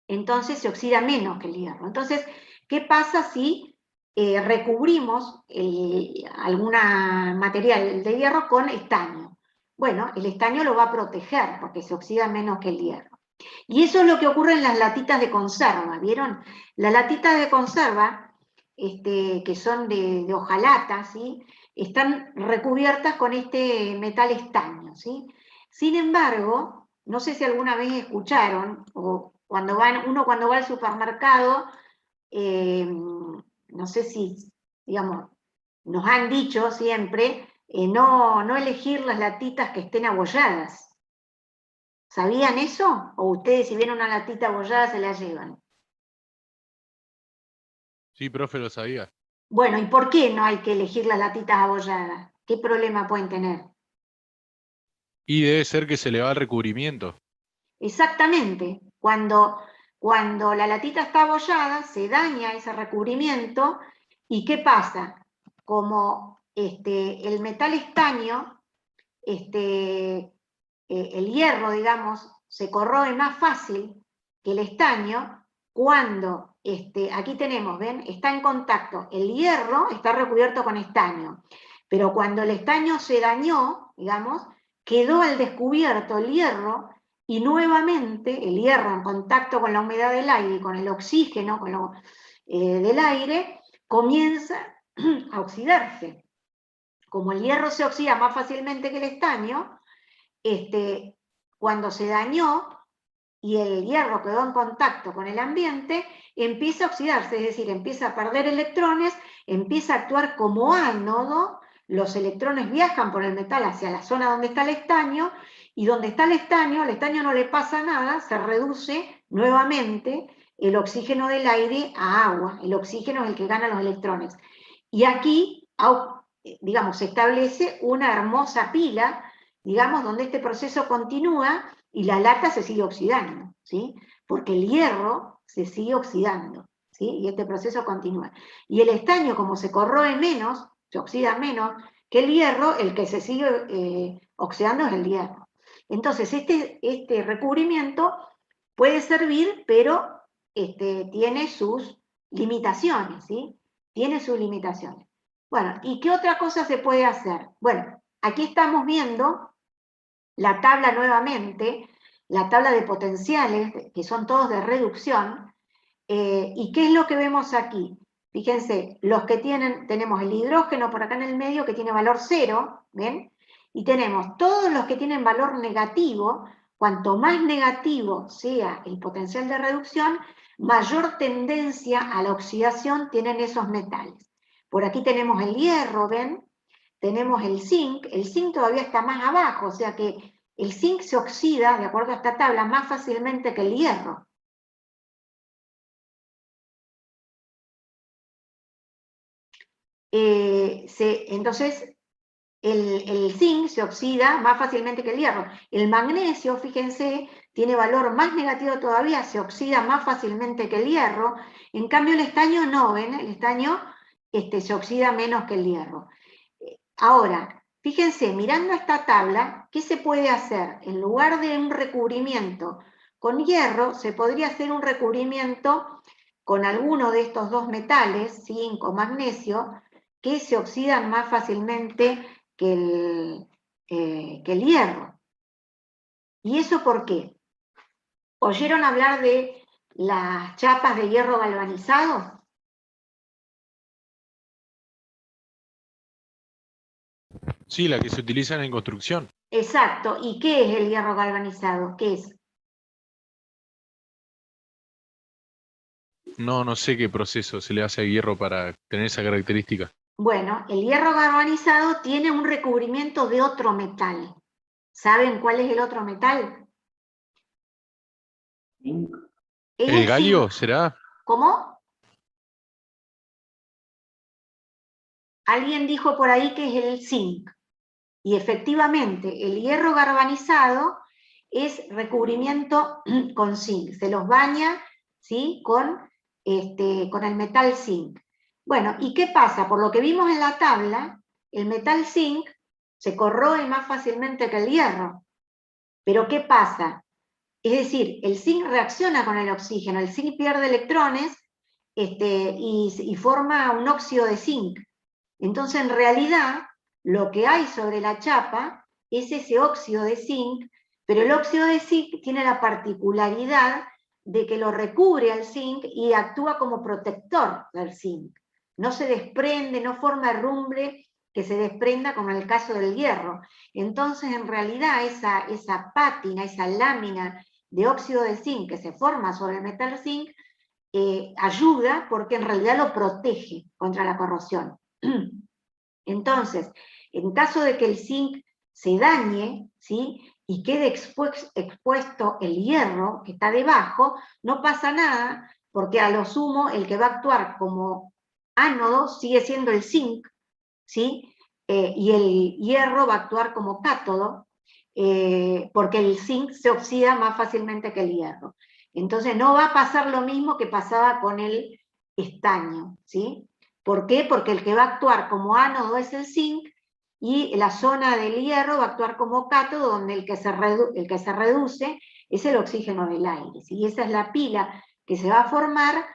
entonces se oxida menos que el hierro. Entonces, ¿qué pasa si recubrimos alguna material de hierro con estaño? Bueno, el estaño lo va a proteger porque se oxida menos que el hierro. Y eso es lo que ocurre en las latitas de conserva, ¿vieron? Las latitas de conserva, que son de hojalata, ¿sí? Están recubiertas con este metal estaño, ¿sí? Sin embargo, no sé si alguna vez escucharon, o cuando va al supermercado, no sé si, digamos, nos han dicho siempre no elegir las latitas que estén abolladas. ¿Sabían eso? ¿O ustedes si ven una latita abollada se la llevan? Sí, profe, lo sabía. Bueno, ¿y por qué no hay que elegir las latitas abolladas? ¿Qué problema pueden tener? Y debe ser que se le va el recubrimiento. Exactamente. Cuando la latita está abollada, se daña ese recubrimiento, ¿y qué pasa? Como el metal estaño, el hierro, digamos, se corroe más fácil que el estaño cuando, aquí tenemos, ¿ven? Está en contacto, el hierro está recubierto con estaño, pero cuando el estaño se dañó, digamos, quedó al descubierto el hierro, y nuevamente el hierro en contacto con la humedad del aire y con el oxígeno del aire, comienza a oxidarse. Como el hierro se oxida más fácilmente que el estaño, cuando se dañó y el hierro quedó en contacto con el ambiente, empieza a oxidarse, es decir, empieza a perder electrones, empieza a actuar como ánodo, los electrones viajan por el metal hacia la zona donde está el estaño, y donde está el estaño no le pasa nada, se reduce nuevamente el oxígeno del aire a agua, el oxígeno es el que gana los electrones. Y aquí, digamos, se establece una hermosa pila, digamos, donde este proceso continúa y la lata se sigue oxidando, ¿sí? Porque el hierro se sigue oxidando, ¿sí? Y este proceso continúa. Y el estaño, como se corroe menos, se oxida menos que el hierro, el que se sigue oxidando es el hierro. Entonces, este recubrimiento puede servir, pero tiene sus limitaciones, ¿sí? Tiene sus limitaciones. Bueno, ¿y qué otra cosa se puede hacer? Bueno, aquí estamos viendo la tabla nuevamente, la tabla de potenciales, que son todos de reducción, ¿y qué es lo que vemos aquí? Fíjense, los que tenemos el hidrógeno por acá en el medio que tiene valor 0, ¿ven? Y tenemos todos los que tienen valor negativo. Cuanto más negativo sea el potencial de reducción, mayor tendencia a la oxidación tienen esos metales. Por aquí tenemos el hierro, ¿ven? Tenemos el zinc todavía está más abajo, o sea que el zinc se oxida, de acuerdo a esta tabla, más fácilmente que el hierro. Entonces, el zinc se oxida más fácilmente que el hierro. El magnesio, fíjense, tiene valor más negativo todavía, se oxida más fácilmente que el hierro. En cambio, el estaño no, ¿ven? El estaño se oxida menos que el hierro. Ahora, Fíjense, mirando esta tabla, ¿qué se puede hacer? En lugar de un recubrimiento con hierro, se podría hacer un recubrimiento con alguno de estos dos metales, zinc o magnesio, que se oxidan más fácilmente que el hierro. ¿Y eso por qué? ¿Oyeron hablar de las chapas de hierro galvanizado? Sí, la que se utilizan en construcción. Exacto. ¿Y qué es el hierro galvanizado? ¿Qué es? No sé qué proceso se le hace al hierro para tener esa característica. Bueno, el hierro galvanizado tiene un recubrimiento de otro metal. ¿Saben cuál es el otro metal? Es ¿El galio zinc. será? ¿Cómo? Alguien dijo por ahí que es el zinc. Y efectivamente, el hierro galvanizado es recubrimiento con zinc. Se los baña, ¿sí?, con el metal zinc. Bueno, ¿y qué pasa? Por lo que vimos en la tabla, el metal zinc se corroe más fácilmente que el hierro. Pero ¿qué pasa? Es decir, el zinc reacciona con el oxígeno, el zinc pierde electrones y forma un óxido de zinc. Entonces, en realidad, lo que hay sobre la chapa es ese óxido de zinc, pero el óxido de zinc tiene la particularidad de que lo recubre al zinc y actúa como protector del zinc. No se desprende, no forma herrumbre que se desprenda como en el caso del hierro. Entonces, en realidad, esa pátina, esa lámina de óxido de zinc que se forma sobre el metal zinc, ayuda porque en realidad lo protege contra la corrosión. Entonces, en caso de que el zinc se dañe, ¿sí?, y quede expuesto el hierro que está debajo, no pasa nada, porque a lo sumo el que va a actuar como ánodo sigue siendo el zinc, ¿sí? Y el hierro va a actuar como cátodo, porque el zinc se oxida más fácilmente que el hierro. Entonces no va a pasar lo mismo que pasaba con el estaño, ¿sí? ¿Por qué? Porque el que va a actuar como ánodo es el zinc, y la zona del hierro va a actuar como cátodo, donde el que se reduce es el oxígeno del aire, ¿sí? Y esa es la pila que se va a formar,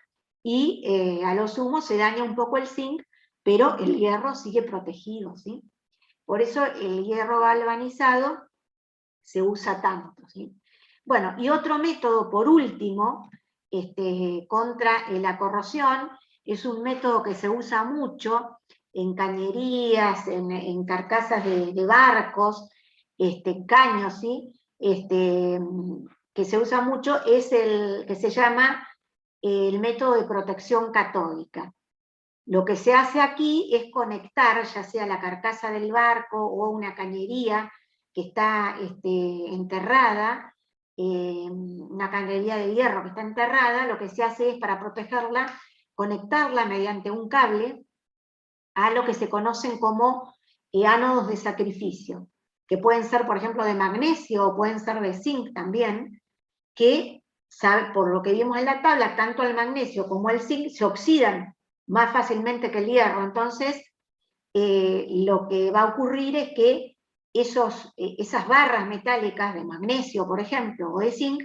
y a lo sumo se daña un poco el zinc, pero el hierro sigue protegido, ¿sí? Por eso el hierro galvanizado se usa tanto, ¿sí? Bueno, y otro método, por último, contra la corrosión, es un método que se usa mucho en cañerías, en carcasas de barcos, caños, ¿sí? Que se usa mucho, es el que se llama el método de protección catódica. Lo que se hace aquí es conectar, ya sea la carcasa del barco o una cañería que está enterrada, una cañería de hierro que está enterrada, lo que se hace es, para protegerla, conectarla mediante un cable a lo que se conocen como ánodos de sacrificio, que pueden ser, por ejemplo, de magnesio o pueden ser de zinc también, que, por lo que vimos en la tabla, tanto el magnesio como el zinc se oxidan más fácilmente que el hierro. Entonces, lo que va a ocurrir es que esas barras metálicas de magnesio, por ejemplo, o de zinc,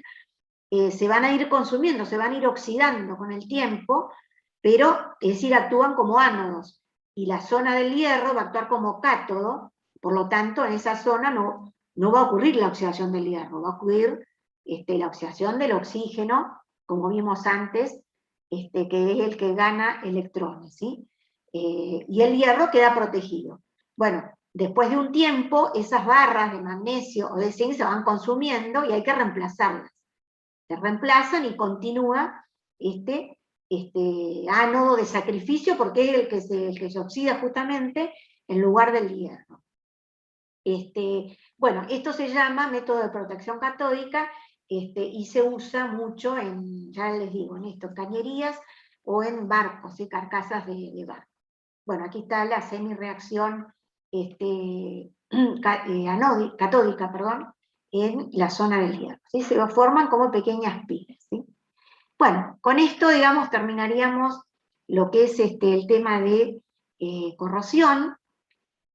se van a ir consumiendo, se van a ir oxidando con el tiempo, pero, es decir, actúan como ánodos, y la zona del hierro va a actuar como cátodo. Por lo tanto, en esa zona no va a ocurrir la oxidación del hierro, va a ocurrir la oxidación del oxígeno, como vimos antes, que es el que gana electrones, ¿sí? Y el hierro queda protegido. Bueno, después de un tiempo, esas barras de magnesio o de zinc se van consumiendo y hay que reemplazarlas. Se reemplazan y continúa ánodo de sacrificio, porque es el que se oxida justamente en lugar del hierro. Bueno, esto se llama método de protección catódica, y se usa mucho ya les digo, en cañerías o en barcos, carcasas de barcos. Bueno, aquí está la semireacción catódica, perdón, en la zona del hierro, ¿sí? Se forman como pequeñas pilas, ¿sí? Bueno, con esto, digamos, terminaríamos lo que es el tema de corrosión.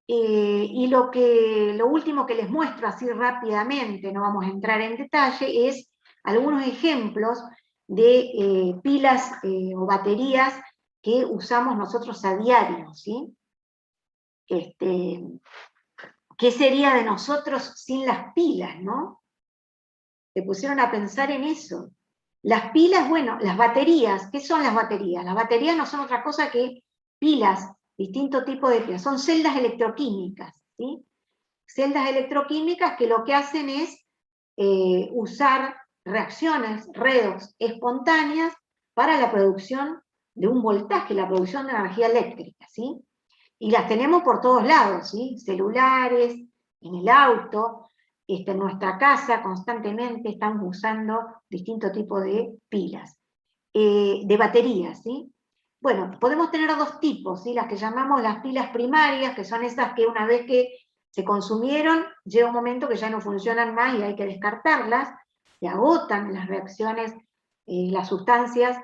Y lo último que les muestro así rápidamente, no vamos a entrar en detalle, es algunos ejemplos de pilas o baterías que usamos nosotros a diario, ¿sí? ¿Qué sería de nosotros sin las pilas, no? Se pusieron a pensar en eso. Las pilas, bueno, las baterías, ¿qué son las baterías? Las baterías no son otra cosa que pilas, distinto tipo de pilas, son celdas electroquímicas, ¿sí? Celdas electroquímicas que lo que hacen es usar reacciones, redox espontáneas para la producción de un voltaje, la producción de energía eléctrica, ¿sí? Y las tenemos por todos lados, ¿sí? Celulares, en el auto, en nuestra casa constantemente estamos usando distintos tipos de pilas, de baterías, ¿sí? Bueno, podemos tener dos tipos, ¿sí? Las que llamamos las pilas primarias, que son esas que una vez que se consumieron, llega un momento que ya no funcionan más y hay que descartarlas, se agotan las reacciones, las sustancias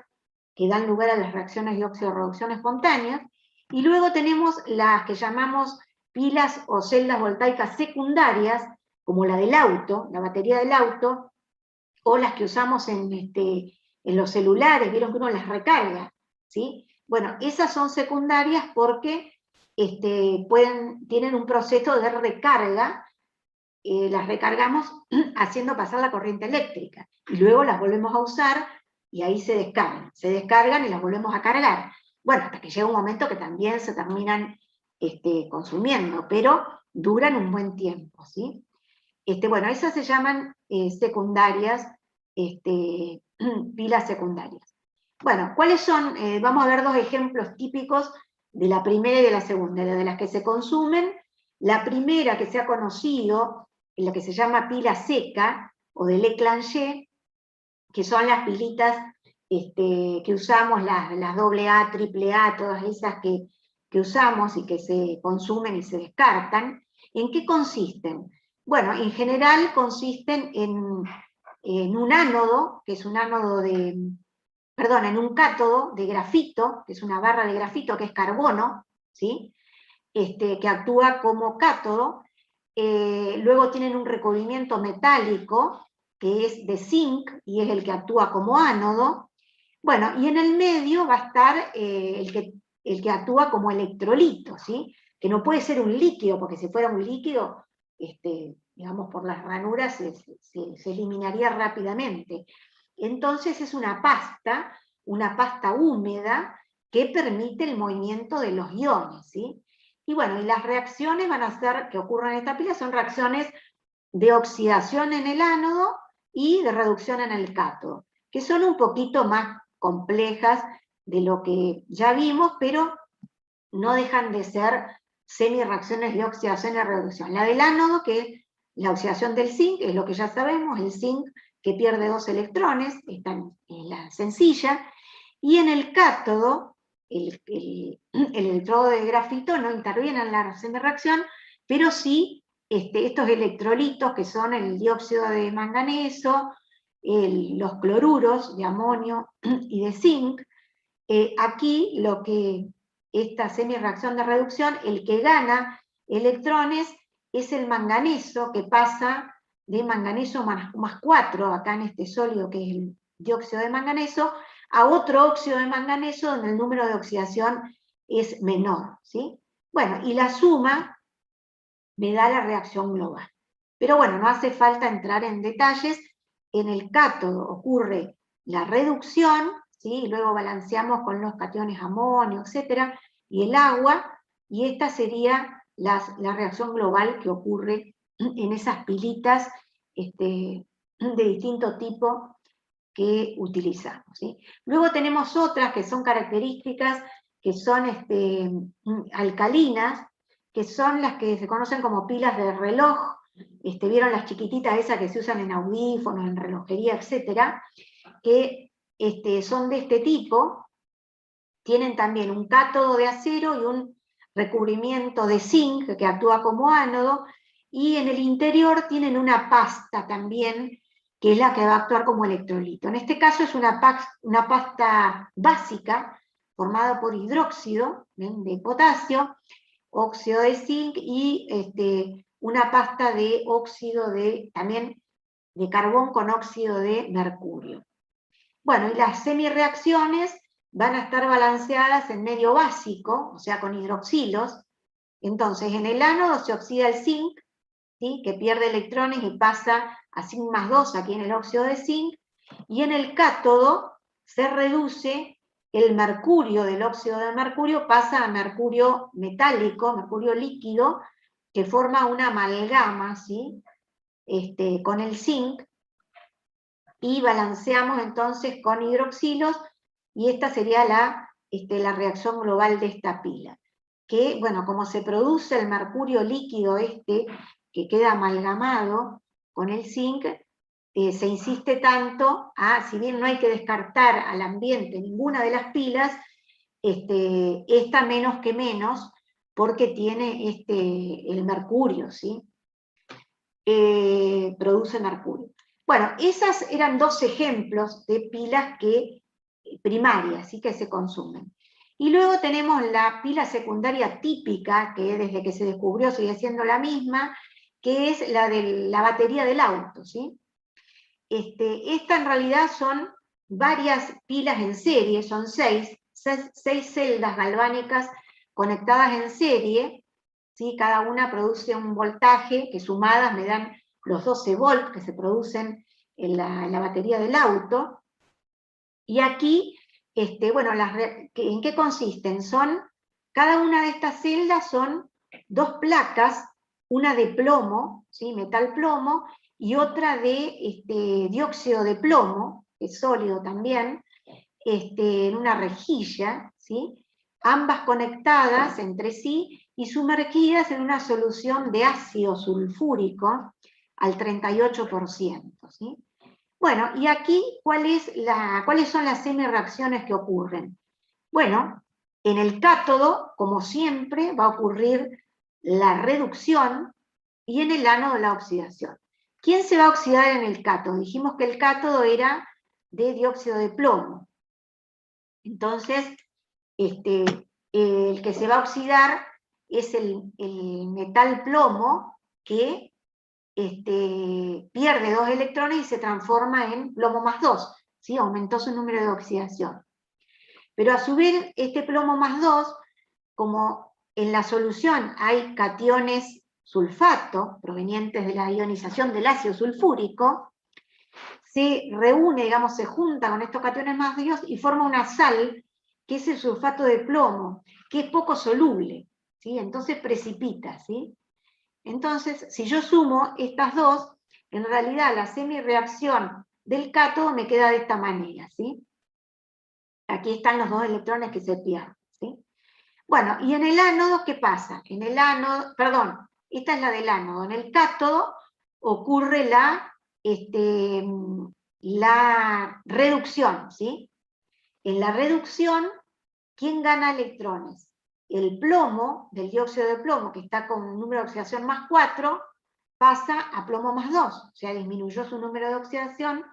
que dan lugar a las reacciones de óxido-reducción espontánea, y luego tenemos las que llamamos pilas o celdas voltaicas secundarias, como la del auto, la batería del auto, o las que usamos en los celulares, vieron que uno las recarga, ¿sí? Bueno, esas son secundarias porque tienen un proceso de recarga, las recargamos haciendo pasar la corriente eléctrica, y luego las volvemos a usar, y ahí se descargan y las volvemos a cargar. Bueno, hasta que llega un momento que también se terminan consumiendo, pero duran un buen tiempo, ¿sí? Bueno, esas se llaman secundarias, pilas secundarias. Bueno, ¿cuáles son? Vamos a ver dos ejemplos típicos de la primera y de la segunda, de las que se consumen. La primera que se ha conocido, la que se llama pila seca, o de Leclanché, que son las pilitas que usamos, las AA, AAA, todas esas que usamos y que se consumen y se descartan. ¿En qué consisten? Bueno, en general consisten en un ánodo, que es un ánodo en un cátodo de grafito, que es una barra de grafito que es carbono, ¿sí? Que actúa como cátodo. Luego tienen un recubrimiento metálico, que es de zinc, y es el que actúa como ánodo. Bueno, y en el medio va a estar el que actúa como electrolito, ¿sí? Que no puede ser un líquido, porque si fuera un líquido, digamos, por las ranuras se eliminaría rápidamente. Entonces es una pasta húmeda que permite el movimiento de los iones, ¿sí? Y bueno, y las reacciones van a ser, que ocurren en esta pila, son reacciones de oxidación en el ánodo y de reducción en el cátodo, que son un poquito más complejas de lo que ya vimos, pero no dejan de ser semi-reacciones de oxidación y reducción. La del ánodo, que es la oxidación del zinc, es lo que ya sabemos, el zinc que pierde 2 electrones, está en la sencilla, y en el cátodo, el electrodo de grafito no interviene en la semi-reacción, pero sí estos electrolitos que son el dióxido de manganeso, los cloruros de amonio y de zinc. Aquí esta semi-reacción de reducción, el que gana electrones es el manganeso, que pasa de manganeso más 4, acá en este sólido que es el dióxido de manganeso, a otro óxido de manganeso donde el número de oxidación es menor, ¿sí? Bueno, y la suma me da la reacción global. Pero bueno, no hace falta entrar en detalles. En el cátodo ocurre la reducción, ¿sí? Y luego balanceamos con los cationes amonio, etc., y el agua, y esta sería la reacción global que ocurre en esas pilitas de distinto tipo que utilizamos, ¿sí? Luego tenemos otras que son características, que son alcalinas, que son las que se conocen como pilas de reloj. Vieron las chiquititas esas que se usan en audífonos, en relojería, etcétera, que son de este tipo. Tienen también un cátodo de acero y un recubrimiento de zinc que actúa como ánodo, y en el interior tienen una pasta también, que es la que va a actuar como electrolito. En este caso es una pasta básica, formada por hidróxido de potasio, óxido de zinc y una pasta de óxido también de carbón con óxido de mercurio. Bueno, y las semirreacciones van a estar balanceadas en medio básico, o sea, con hidroxilos. Entonces, en el ánodo se oxida el zinc, ¿sí?, que pierde electrones y pasa a zinc más 2 aquí en el óxido de zinc, y en el cátodo se reduce el mercurio del óxido de mercurio, pasa a mercurio metálico, mercurio líquido, que forma una amalgama, ¿sí?, con el zinc, y balanceamos entonces con hidroxilos, y esta sería la reacción global de esta pila. Que, bueno, como se produce el mercurio líquido que queda amalgamado con el zinc, se insiste tanto si bien no hay que descartar al ambiente ninguna de las pilas, esta menos que menos, porque tiene el mercurio, ¿sí? Produce mercurio. Bueno, esas eran dos ejemplos de pilas primarias, ¿sí?, que se consumen. Y luego tenemos la pila secundaria típica, que desde que se descubrió sigue siendo la misma, que es la de la batería del auto, ¿sí? Esta en realidad son varias pilas en serie, son seis celdas galvánicas conectadas en serie, ¿sí? Cada una produce un voltaje que sumadas me dan los 12 volts que se producen en la batería del auto. Y aquí, bueno, ¿en qué consisten? Cada una de estas celdas son dos placas, una de plomo, ¿sí?, metal plomo, y otra de dióxido de plomo, que es sólido también, en una rejilla, ¿sí?, ambas conectadas entre sí y sumergidas en una solución de ácido sulfúrico al 38%, ¿sí? Bueno, y aquí, ¿cuáles son las semirreacciones que ocurren? Bueno, en el cátodo, como siempre, va a ocurrir la reducción, y en el ánodo la oxidación. ¿Quién se va a oxidar en el cátodo? Dijimos que el cátodo era de dióxido de plomo. Entonces, el que se va a oxidar es el metal plomo, que pierde 2 electrones y se transforma en plomo más 2, ¿sí? Aumentó su número de oxidación. Pero a su vez, este plomo más 2, como en la solución hay cationes sulfato, provenientes de la ionización del ácido sulfúrico, se reúne, digamos, se junta con estos cationes más 2 y forma una sal, que es el sulfato de plomo, que es poco soluble, ¿sí? Entonces precipita, ¿sí? Entonces, si yo sumo estas dos, en realidad la semirreacción del cátodo me queda de esta manera, ¿sí? Aquí están los 2 electrones que se pierden, ¿sí? Bueno, y en el ánodo, ¿qué pasa? En el ánodo, perdón, esta es la del ánodo. En el cátodo ocurre la reducción, ¿sí? En la reducción, ¿quién gana electrones? El plomo, del dióxido de plomo, que está con un número de oxidación más 4, pasa a plomo más 2, o sea, disminuyó su número de oxidación,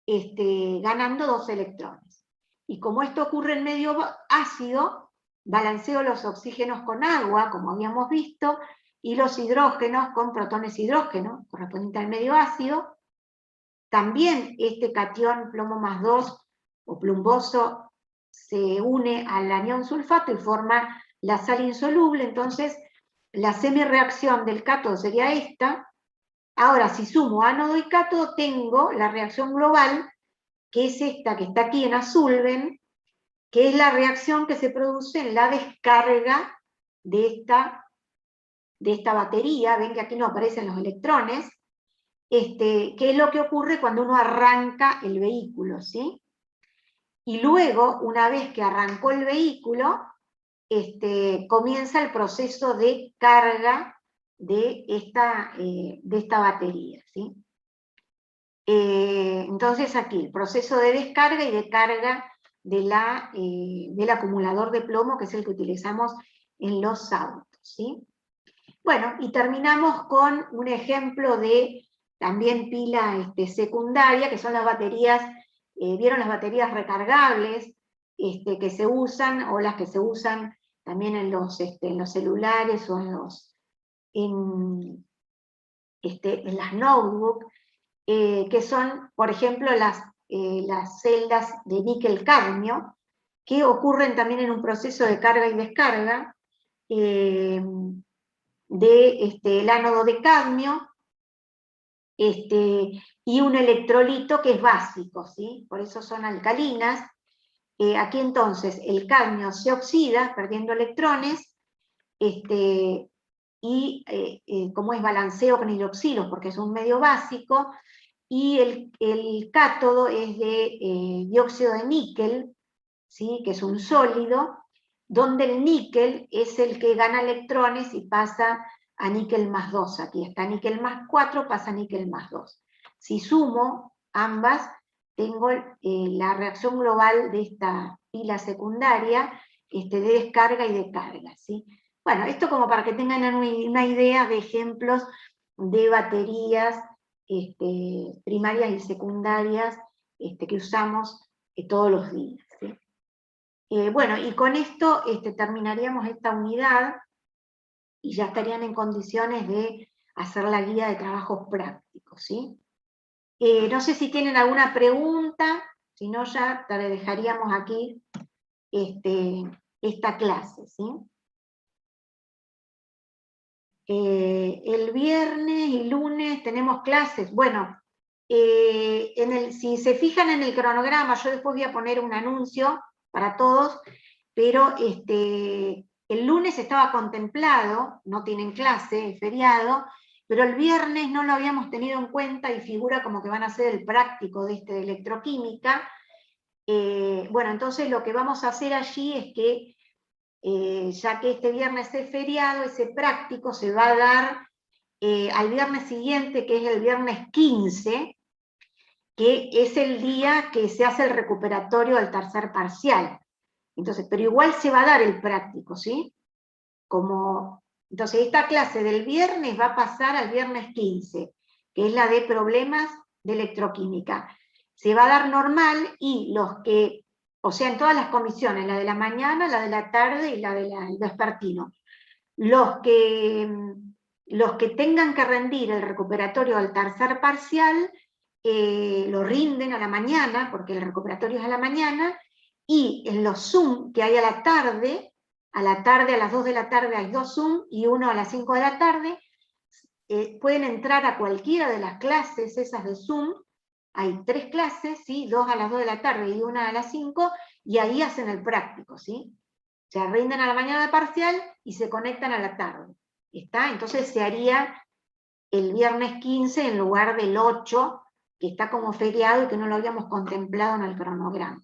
ganando 2 electrones. Y como esto ocurre en medio ácido, balanceo los oxígenos con agua, como habíamos visto, y los hidrógenos con protones hidrógeno, correspondiente al medio ácido. También este catión plomo más 2, o plumboso, se une al anión sulfato y forma la sal insoluble. Entonces, la semirreacción del cátodo sería esta. Ahora, si sumo ánodo y cátodo, tengo la reacción global, que es esta que está aquí en azul, ¿ven? Que es la reacción que se produce en la descarga de esta batería. Ven que aquí no aparecen los electrones, que es lo que ocurre cuando uno arranca el vehículo, ¿sí? Y luego, una vez que arrancó el vehículo, comienza el proceso de carga de esta batería, ¿sí? Entonces aquí, el proceso de descarga y de carga del acumulador de plomo, que es el que utilizamos en los autos, ¿sí? Bueno, y terminamos con un ejemplo de también pila secundaria, que son las baterías, ¿vieron las baterías recargables que se usan, o las que se usan también en los celulares o en las notebooks, que son, por ejemplo, las celdas de níquel-cadmio, que ocurren también en un proceso de carga y descarga del ánodo de cadmio, y un electrolito que es básico, ¿sí? Por eso son alcalinas. Aquí entonces el cadmio se oxida, perdiendo electrones, y como es balanceo con hidroxilos, porque es un medio básico, y el cátodo es de dióxido de níquel, ¿sí? Que es un sólido, donde el níquel es el que gana electrones y pasa a níquel más 2. Aquí está níquel más 4, pasa a níquel más 2. Si sumo ambas, tengo la reacción global de esta pila secundaria de descarga y de carga, ¿sí? Bueno, esto como para que tengan una idea de ejemplos de baterías primarias y secundarias que usamos todos los días, ¿sí? Bueno, y con esto terminaríamos esta unidad y ya estarían en condiciones de hacer la guía de trabajos prácticos, ¿sí? No sé si tienen alguna pregunta, si no ya te dejaríamos aquí esta clase, ¿sí? El viernes y lunes tenemos clases. Bueno, si se fijan en el cronograma, yo después voy a poner un anuncio para todos, pero el lunes estaba contemplado, no tienen clase, es feriado, pero el viernes no lo habíamos tenido en cuenta y figura como que van a ser el práctico de electroquímica. Bueno, entonces lo que vamos a hacer allí es que, ya que este viernes es feriado, ese práctico se va a dar al viernes siguiente, que es el viernes 15, que es el día que se hace el recuperatorio del tercer parcial. Entonces, pero igual se va a dar el práctico, ¿sí? Entonces, esta clase del viernes va a pasar al viernes 15, que es la de problemas de electroquímica. Se va a dar normal y o sea, en todas las comisiones, la de la mañana, la de la tarde y la del vespertino. Los que tengan que rendir el recuperatorio del tercer parcial, lo rinden a la mañana, porque el recuperatorio es a la mañana, y en los Zoom que hay a la tarde, a las 2 de la tarde hay 2 Zoom y uno a las 5 de la tarde, pueden entrar a cualquiera de las clases esas de Zoom. Hay 3 clases, ¿sí? 2 a las 2 de la tarde y 1 a las 5, y ahí hacen el práctico, ¿sí? Se rinden a la mañana de parcial y se conectan a la tarde. ¿Está? Entonces se haría el viernes 15 en lugar del 8, que está como feriado y que no lo habíamos contemplado en el cronograma.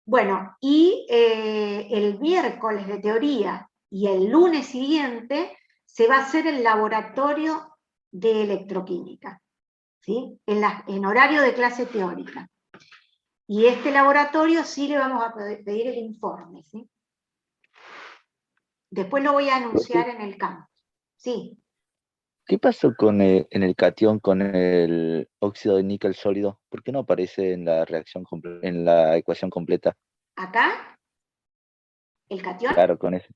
Bueno, y el miércoles de teoría y el lunes siguiente se va a hacer el laboratorio de electroquímica, ¿sí? En horario de clase teórica. Y este laboratorio sí le vamos a pedir el informe, ¿sí? Después lo voy a anunciar en el campus. Sí. ¿Qué pasó en el catión con el óxido de níquel sólido? ¿Por qué no aparece en la reacción en la ecuación completa? ¿Acá? ¿El catión? Claro, con eso.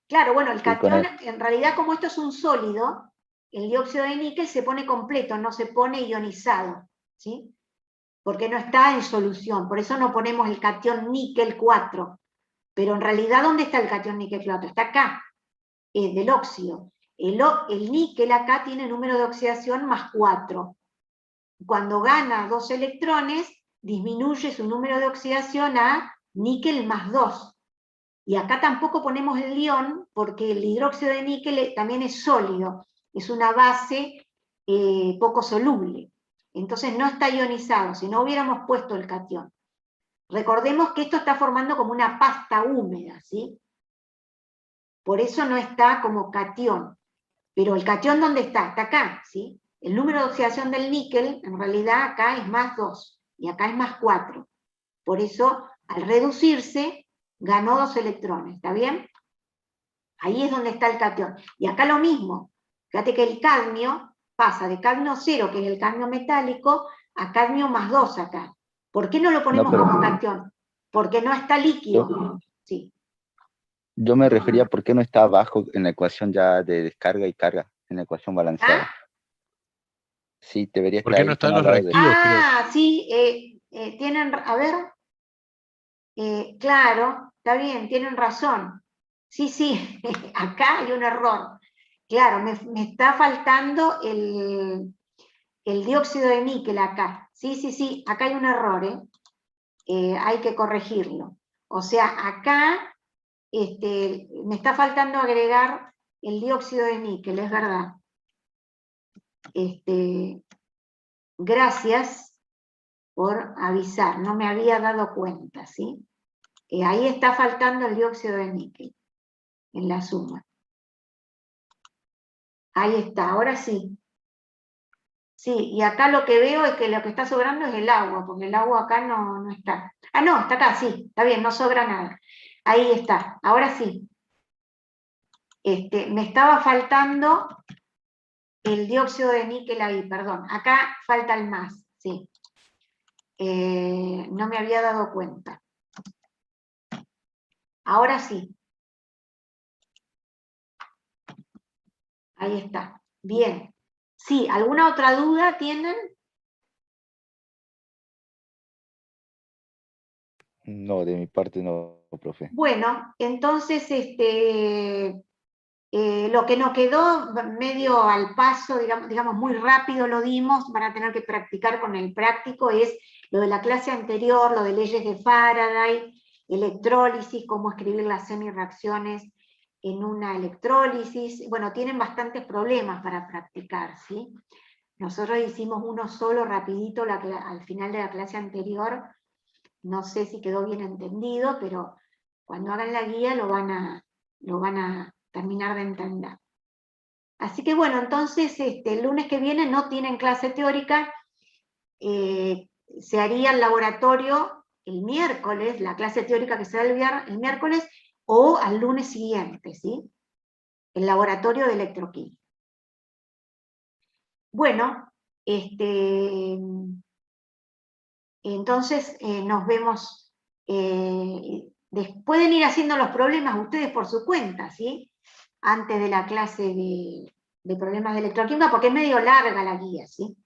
Claro, bueno, el catión, en realidad como esto es un sólido, el dióxido de níquel se pone completo, no se pone ionizado, ¿sí? Porque no está en solución, por eso no ponemos el catión níquel 4. Pero en realidad, ¿dónde está el catión níquel 4? Está acá, del óxido. El níquel acá tiene número de oxidación más 4. Cuando gana 2 electrones, disminuye su número de oxidación a níquel más 2. Y acá tampoco ponemos el ion, porque el hidróxido de níquel también es sólido, es una base poco soluble. Entonces no está ionizado, si no hubiéramos puesto el catión. Recordemos que esto está formando como una pasta húmeda, ¿sí? Por eso no está como catión. Pero el catión, ¿dónde está? Está acá, ¿sí? El número de oxidación del níquel, en realidad acá es más 2, y acá es más 4. Por eso, al reducirse, ganó 2 electrones, ¿está bien? Ahí es donde está el catión. Y acá lo mismo. Fíjate que el cadmio pasa de cadmio 0, que es el cadmio metálico, a cadmio más 2 acá. ¿Por qué no lo ponemos como catión? Porque no está líquido. Sí. Yo me refería por qué no está abajo en la ecuación ya de descarga y carga, en la ecuación balanceada. ¿Ah? Sí, debería ¿Por estar qué ahí, no están están al los lado de... reactivos? Ah, sí, tienen, a ver, claro, está bien, tienen razón. Sí, sí, acá hay un error. Claro, me está faltando el dióxido de níquel acá. Sí, sí, sí, acá hay un error, hay que corregirlo. O sea, acá me está faltando agregar el dióxido de níquel, es verdad. Gracias por avisar, no me había dado cuenta, ¿sí? Ahí está faltando el dióxido de níquel, en la suma. Ahí está, ahora sí. Sí, y acá lo que veo es que lo que está sobrando es el agua, porque el agua acá no está. Ah, no, está acá, sí, está bien, no sobra nada. Ahí está, ahora sí. Me estaba faltando el dióxido de níquel ahí, perdón. Acá falta el más, sí. No me había dado cuenta. Ahora sí. Ahí está. Bien. Sí, ¿alguna otra duda tienen? No, de mi parte no, profe. Bueno, entonces lo que nos quedó medio al paso, digamos muy rápido lo dimos, van a tener que practicar con el práctico, es lo de la clase anterior, lo de leyes de Faraday, electrólisis, cómo escribir las semireacciones en una electrólisis. Bueno, tienen bastantes problemas para practicar, ¿sí? Nosotros hicimos uno solo rapidito al final de la clase anterior, no sé si quedó bien entendido, pero cuando hagan la guía lo van a terminar de entender. Así que bueno, entonces el lunes que viene no tienen clase teórica, se haría el laboratorio el miércoles, la clase teórica que será el miércoles, o al lunes siguiente, ¿sí? El laboratorio de electroquímica. Bueno, entonces nos vemos, pueden ir haciendo los problemas ustedes por su cuenta, ¿sí? Antes de la clase de problemas de electroquímica, porque es medio larga la guía, ¿sí?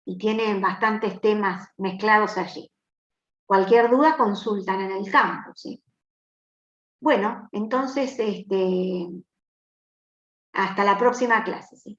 Y tienen bastantes temas mezclados allí. Cualquier duda consultan en el campo, ¿sí? Bueno, entonces, hasta la próxima clase, ¿sí?